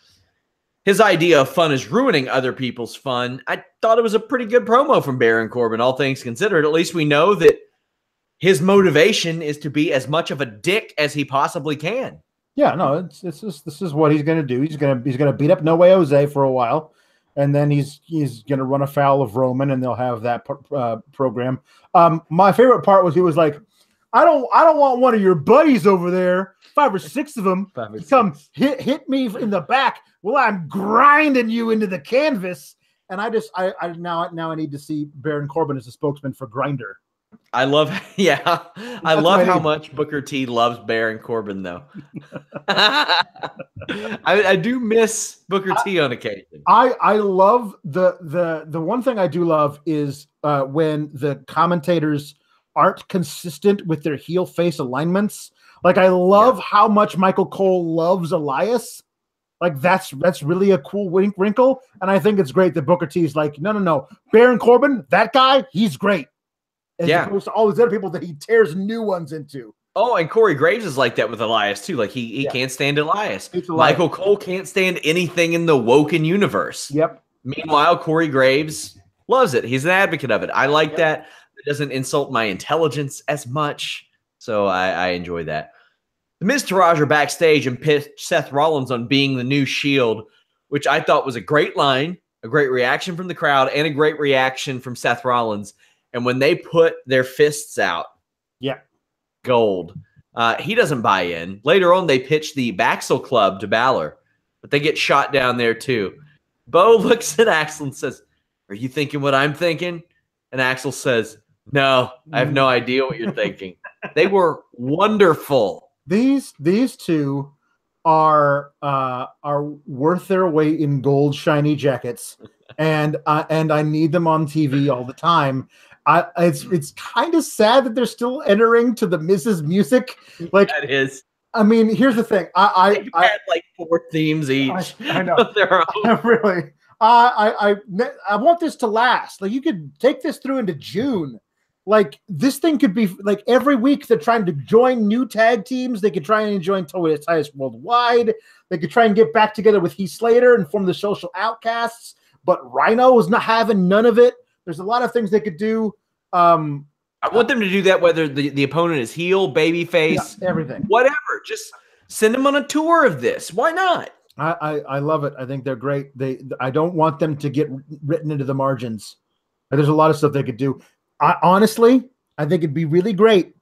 His idea of fun is ruining other people's fun. I thought it was a pretty good promo from Baron Corbin, all things considered. At least we know that his motivation is to be as much of a dick as he possibly can. Yeah, no, this is what he's going to do. He's going to beat up No Way Jose for a while, and then he's going to run afoul of Roman, and they'll have that program. My favorite part was he was like, I don't want one of your buddies over there, 5 or 6 of them, to come hit me in the back while I'm grinding you into the canvas. And I now I need to see Baron Corbin as a spokesman for Grindr. I love how much Booker T loves Baron Corbin, though. I do miss Booker T on occasion. I love the one thing I do love is when the commentators aren't consistent with their heel face alignments. Like, I love how much Michael Cole loves Elias. Like, that's really a cool wrinkle. And I think it's great that Booker T is like, no. Baron Corbin, that guy, he's great. As opposed to all these other people that he tears new ones into. Oh, and Corey Graves is like that with Elias, too. Like, he can't stand Elias. Michael Cole can't stand anything in the Woken universe. Yep. Meanwhile, Corey Graves loves it. He's an advocate of it. I like that. It doesn't insult my intelligence as much. So I enjoy that. The Miz Taraj are backstage and pissed Seth Rollins on being the new Shield, which I thought was a great line, a great reaction from the crowd, and a great reaction from Seth Rollins. And when they put their fists out, gold. He doesn't buy in. Later on, they pitch the Baxel Club to Balor, but they get shot down there too. Bo looks at Axel and says, "Are you thinking what I'm thinking?" And Axel says, "No, I have no idea what you're thinking." They were wonderful. These two are worth their weight in gold shiny jackets, and I need them on TV all the time. It's kind of sad that they're still entering to the Miz's music. Like, that is. I mean, here's the thing. I had like 4 themes each. I know. Really. I want this to last. Like, you could take this through into June. Like, this thing could be like every week they're trying to join new tag teams. They could try and join Titus Worldwide. They could try and get back together with Heath Slater and form the Social Outcasts. But Rhino is not having none of it. There's a lot of things they could do. I want them to do that whether the opponent is heel, babyface, everything. Whatever. Just send them on a tour of this. Why not? I love it. I think they're great. I don't want them to get written into the margins. There's a lot of stuff they could do. Honestly, I think it'd be really great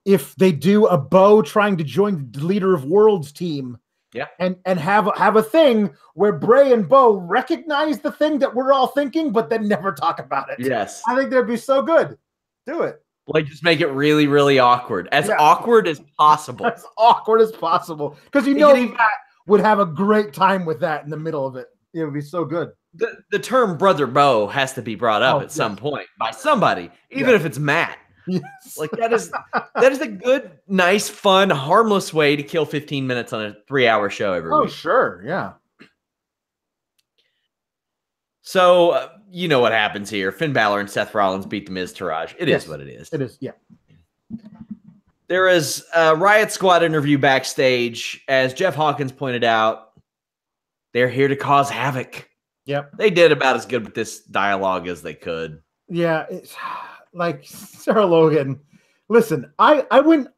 if they do a Bo trying to join the Leader of Worlds team. Yeah. And have a thing where Bray and Bo recognize the thing that we're all thinking, but then never talk about it. Yes. I think that'd be so good. Do it. Like, just make it really, really awkward. As awkward as possible. As awkward as possible. Because Matt would have a great time with that in the middle of it. It would be so good. The term Brother Bo has to be brought up at some point by somebody, even if it's Matt. Yes. Like, that is a good, nice, fun, harmless way to kill 15 minutes on a 3-hour show every week. Oh, sure. Yeah. So, you know what happens here. Finn Balor and Seth Rollins beat The Miz Taraj. It is what it is. It is, yeah. There is a Riot Squad interview backstage. As Jeff Hawkins pointed out, they're here to cause havoc. Yep. They did about as good with this dialogue as they could. Yeah, it's like Sarah Logan. Listen, I went,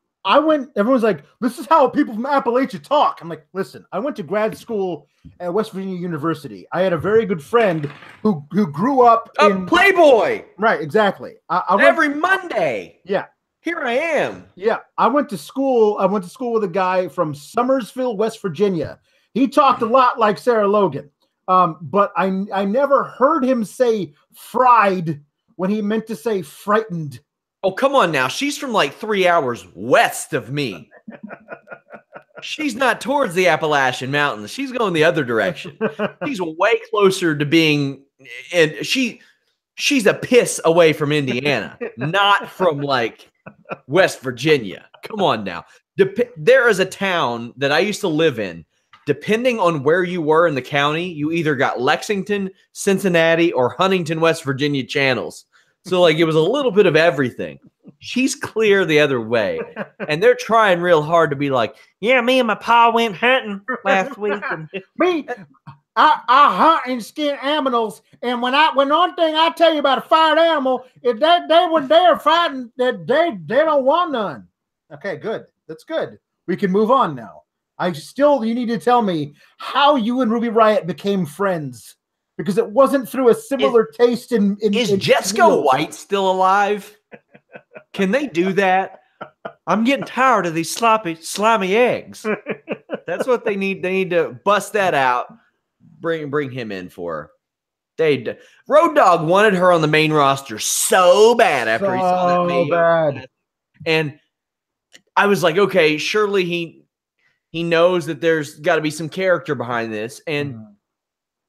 everyone's like, this is how people from Appalachia talk. I'm like, listen, I went to grad school at West Virginia University. I had a very good friend who grew up in Playboy. Right, exactly. I every Monday. Yeah. Here I am. Yeah. I went to school with a guy from Summersville, West Virginia. He talked a lot like Sarah Logan. But I never heard him say fried when he meant to say frightened. Oh, come on now. She's from like 3 hours west of me. She's not towards the Appalachian Mountains. She's going the other direction. She's way closer to being, and she's a piss away from Indiana, not from like West Virginia. Come on now. There is a town that I used to live in. Depending on where you were in the county, you either got Lexington, Cincinnati, or Huntington, West Virginia channels. So, like, it was a little bit of everything. She's clear the other way. And they're trying real hard to be like, yeah, me and my pa went hunting last week. And I hunt and skin animals. And when one thing I tell you about a fired animal, if they were there fighting, they don't want none. Okay, good. That's good. We can move on now. You need to tell me how you and Ruby Riott became friends. Because it wasn't through a similar taste in Is Jessica White still alive? Can they do that? I'm getting tired of these slimy eggs. That's what they need. They need to bust that out. Bring him in for her. Road Dogg wanted her on the main roster so bad after he saw that video. Bad. And I was like, okay, surely he knows that there's got to be some character behind this. And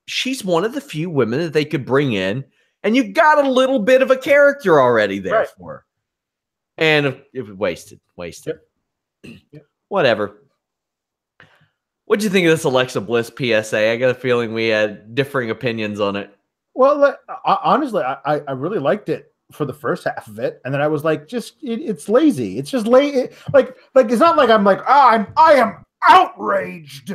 she's one of the few women that they could bring in, and you've got a little bit of a character already there for her. And it was wasted. Yep. Whatever. What'd you think of this Alexa Bliss PSA? I got a feeling we had differing opinions on it. Well, honestly, I really liked it for the first half of it, and then I was like, it's lazy. It's just lazy. Like it's not like I'm like, I am outraged.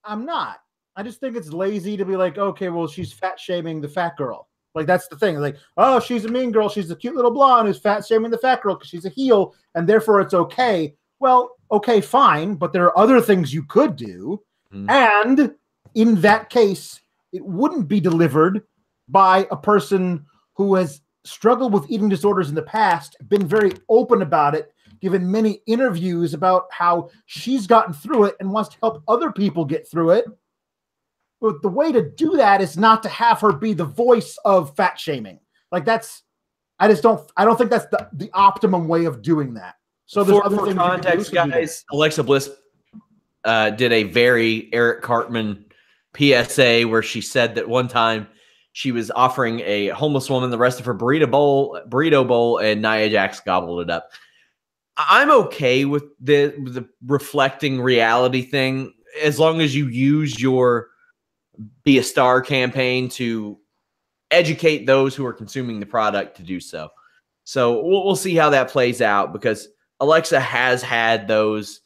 I'm not. I just think it's lazy to be like, okay, well, she's fat shaming the fat girl. Like, that's the thing. Like, oh, she's a mean girl. She's a cute little blonde who's fat shaming the fat girl because she's a heel, and therefore it's okay. Well, okay, fine, but there are other things you could do. And in that case, it wouldn't be delivered by a person who has struggled with eating disorders in the past, been very open about it, given many interviews about how she's gotten through it and wants to help other people get through it. But the way to do that is not to have her be the voice of fat shaming. Like I don't think that's the optimum way of doing that. So there's other things context, guys, Alexa Bliss did a very Eric Cartman PSA where she said that one time she was offering a homeless woman the rest of her burrito bowl, and Nia Jax gobbled it up. I'm okay with the reflecting reality thing as long as you use your Be a Star campaign to educate those who are consuming the product to do so. So we'll see how that plays out, because Alexa has had those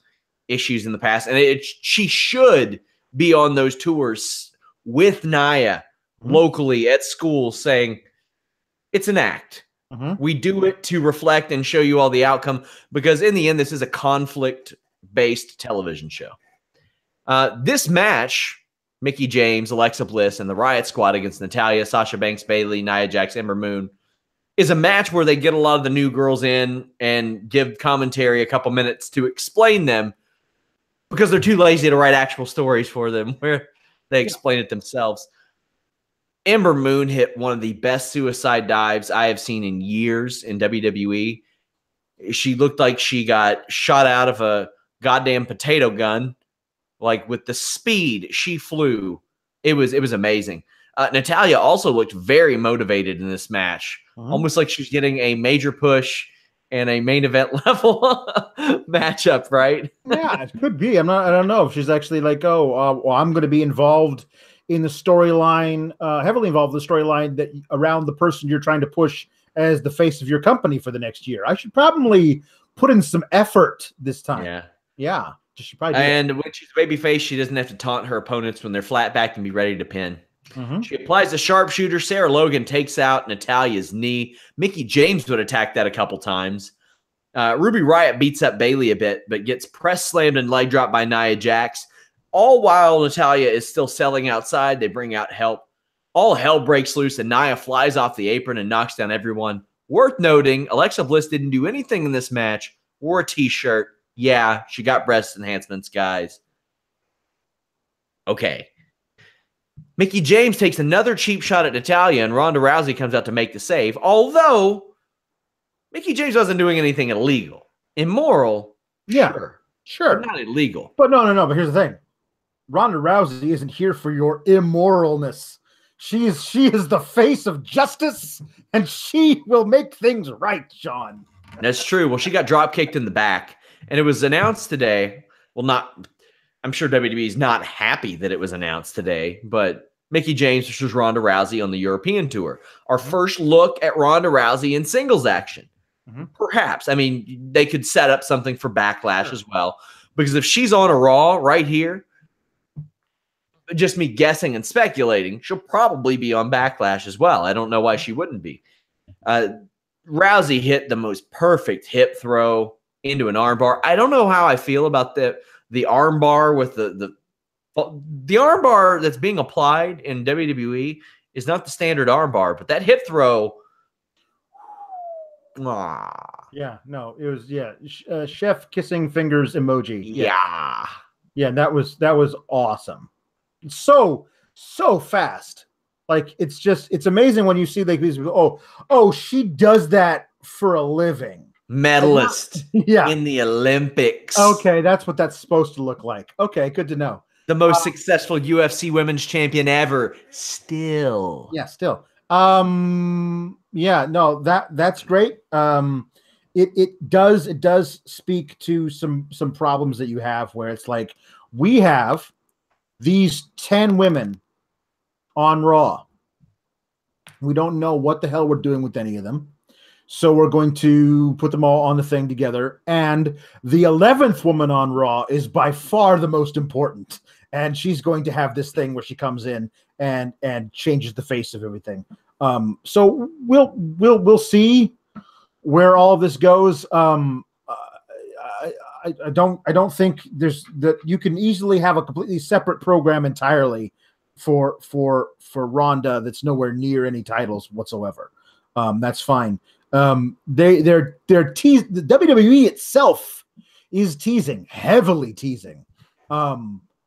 issues in the past, and she should be on those tours with Nia locally at school saying it's an act. We do it to reflect and show you all the outcome, because in the end, this is a conflict-based television show. This match, Mickie James, Alexa Bliss, and the Riot Squad against Natalya, Sasha Banks, Bayley, Nia Jax, Ember Moon, is a match where they get a lot of the new girls in and give commentary a couple minutes to explain them because they're too lazy to write actual stories for them where they explain it themselves. Ember Moon hit one of the best suicide dives I have seen in years in WWE. She looked like she got shot out of a goddamn potato gun. Like with the speed she flew, it was amazing. Natalya also looked very motivated in this match, almost like she's getting a major push and a main event level matchup, right? Yeah, it could be. I don't know if she's actually like, well, I'm going to be involved in the storyline, heavily involved in the storyline that around the person you're trying to push as the face of your company for the next year. I should probably put in some effort this time. Yeah. She probably when she's babyface, she doesn't have to taunt her opponents when they're flat back and be ready to pin. She applies the sharpshooter. Sarah Logan takes out Natalya's knee. Mickie James would attack that a couple times. Ruby Riott beats up Bayley a bit, but gets press slammed and leg dropped by Nia Jax. All while Natalya is still selling outside, they bring out help. All hell breaks loose, and Nia flies off the apron and knocks down everyone. Worth noting, Alexa Bliss didn't do anything in this match. Wore a t-shirt. Yeah, she got breast enhancements, guys. Okay. Mickie James takes another cheap shot at Natalya, and Ronda Rousey comes out to make the save. Although, Mickie James wasn't doing anything illegal. Immoral, sure. But not illegal. But no. But here's the thing. Ronda Rousey isn't here for your immoralness. She is the face of justice, and she will make things right, John. That's true. Well, she got drop kicked in the back, and it was announced today. Well, I'm sure WWE is not happy that it was announced today, but Mickie James versus Ronda Rousey on the European tour. Our first look at Ronda Rousey in singles action. Perhaps. I mean, they could set up something for Backlash as well, because if she's on a Raw right here, just me guessing and speculating, she'll probably be on Backlash as well. I don't know why she wouldn't be. Rousey hit the most perfect hip throw into an armbar. I don't know how I feel about the armbar with the armbar that's being applied in WWE is not the standard armbar, but that hip throw. Yeah, no, it was chef kissing fingers emoji. Yeah, that was awesome. So fast. Like it's amazing when you see like these people, she does that for a living. Medalist in the Olympics. Okay, that's what that's supposed to look like. Okay, good to know. The most successful UFC women's champion ever. Still. Yeah, still. No, that's great. It does speak to some problems that you have where it's like we have these 10 women on Raw. We don't know what the hell we're doing with any of them. So we're going to put them all on the thing together. And the 11th woman on Raw is by far the most important. And she's going to have this thing where she comes in and changes the face of everything. So we'll see where all this goes. I don't think there's that you can easily have a completely separate program entirely for Ronda that's nowhere near any titles whatsoever. That's fine. They're the WWE itself is heavily teasing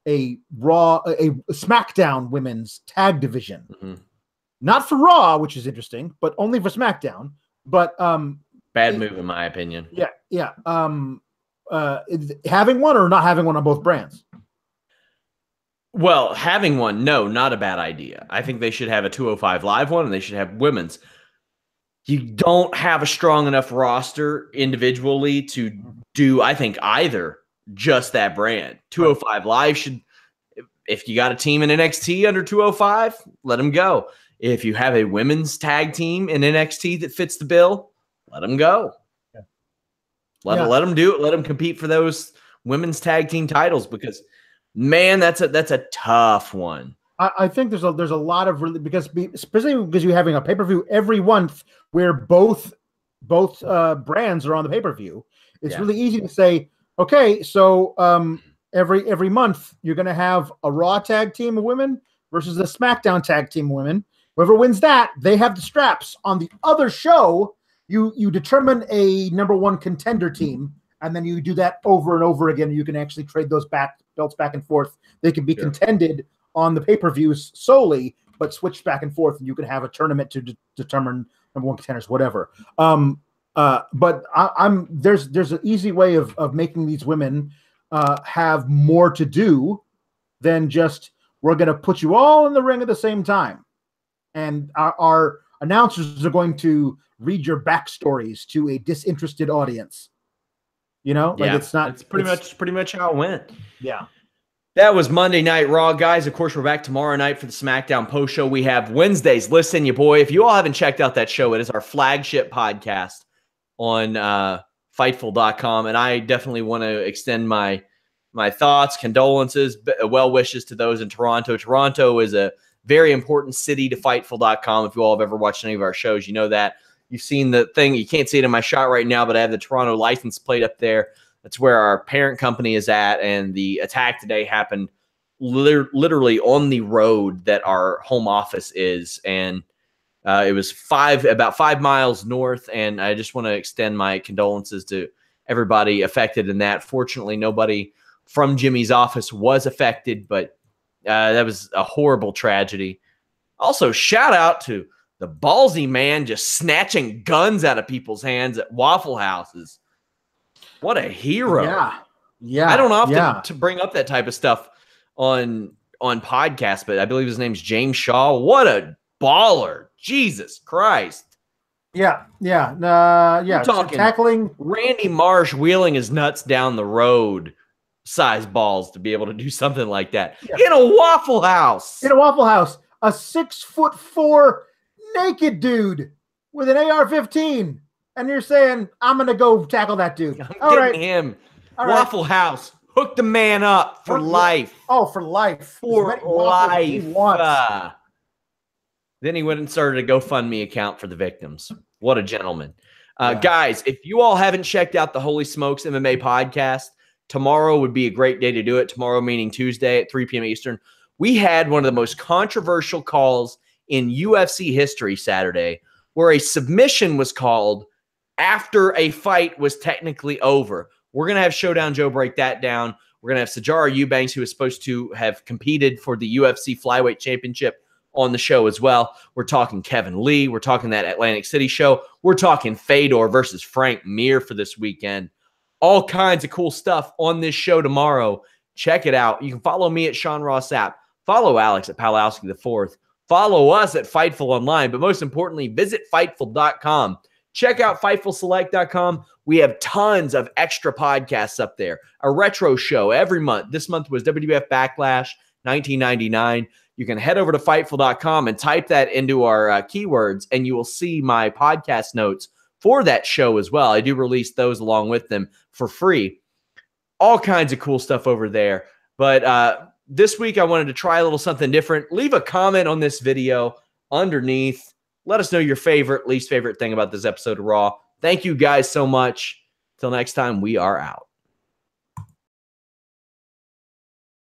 a SmackDown women's tag division. Not for Raw, which is interesting, but only for SmackDown. But bad move in my opinion. Yeah. Having one or not having one on both brands? Well, having one, no, not a bad idea. I think they should have a 205 Live one, and they should have women's. You don't have a strong enough roster individually to do, I think, either just that brand. 205 Live should, if you got a team in NXT under 205, let them go. If you have a women's tag team in NXT that fits the bill, let them go. Let them do it. Let them compete for those women's tag team titles because, man, that's a tough one. I think there's a lot of really especially because you're having a pay-per-view every month where both brands are on the pay-per-view. It's really easy to say, okay, so every month you're going to have a Raw tag team of women versus a SmackDown tag team of women. Whoever wins that, they have the straps. On the other show, you determine a number one contender team, and then you do that over and over again. You can actually trade those belts back and forth. They can be contended on the pay-per-views solely, but switched back and forth, and you can have a tournament to determine number one contenders, whatever. But there's an easy way of making these women have more to do than just, we're going to put you all in the ring at the same time. And our announcers are going to read your backstories to a disinterested audience. It's pretty much how it went. Yeah. That was Monday Night Raw, guys. Of course, we're back tomorrow night for the SmackDown post show. We have Wednesdays. Listen, you boy, if you all haven't checked out that show, it is our flagship podcast on Fightful.com. And I definitely want to extend my thoughts, condolences, well wishes to those in Toronto. Toronto is a very important city to Fightful.com. If you all have ever watched any of our shows, you know that. You've seen the thing. You can't see it in my shot right now, but I have the Toronto license plate up there. That's where our parent company is at, and the attack today happened literally on the road that our home office is, and it was about 5 miles north, and I just want to extend my condolences to everybody affected in that. Fortunately, nobody from Jimmy's office was affected, but that was a horrible tragedy. Also, shout out to the ballsy man just snatching guns out of people's hands at Waffle Houses. What a hero. Yeah. I don't often to bring up that type of stuff on podcasts, but I believe his name's James Shaw. What a baller. Jesus Christ. Yeah. We're talking tackling Randy Marsh wheeling his nuts down the road, size balls to be able to do something like that. In a Waffle House. A 6'4" naked dude with an AR-15. And you're saying, I'm going to go tackle that dude. I'm getting him. Waffle House. Hook the man up for life. Oh, for life. For life. Then he went and started a GoFundMe account for the victims. What a gentleman. Guys, if you all haven't checked out the Holy Smokes MMA podcast, tomorrow would be a great day to do it. Tomorrow, meaning Tuesday at 3 p.m. Eastern. We had one of the most controversial calls in UFC history Saturday, where a submission was called after a fight was technically over. We're going to have Showdown Joe break that down. We're going to have Sajara Eubanks, who is supposed to have competed for the UFC Flyweight Championship, on the show as well. We're talking Kevin Lee. We're talking that Atlantic City show. We're talking Fedor versus Frank Mir for this weekend. All kinds of cool stuff on this show tomorrow. Check it out. You can follow me at Sean Ross Sapp. Follow Alex at Pawlowski IV. Follow us at Fightful Online. But most importantly, visit Fightful.com. Check out FightfulSelect.com. We have tons of extra podcasts up there. A retro show every month. This month was WWF Backlash 1999. You can head over to Fightful.com and type that into our keywords, and you will see my podcast notes for that show as well. I do release those along with them for free. All kinds of cool stuff over there. But this week I wanted to try a little something different. Leave a comment on this video underneath. Let us know your favorite, least favorite thing about this episode of Raw. Thank you guys so much. Till next time, we are out.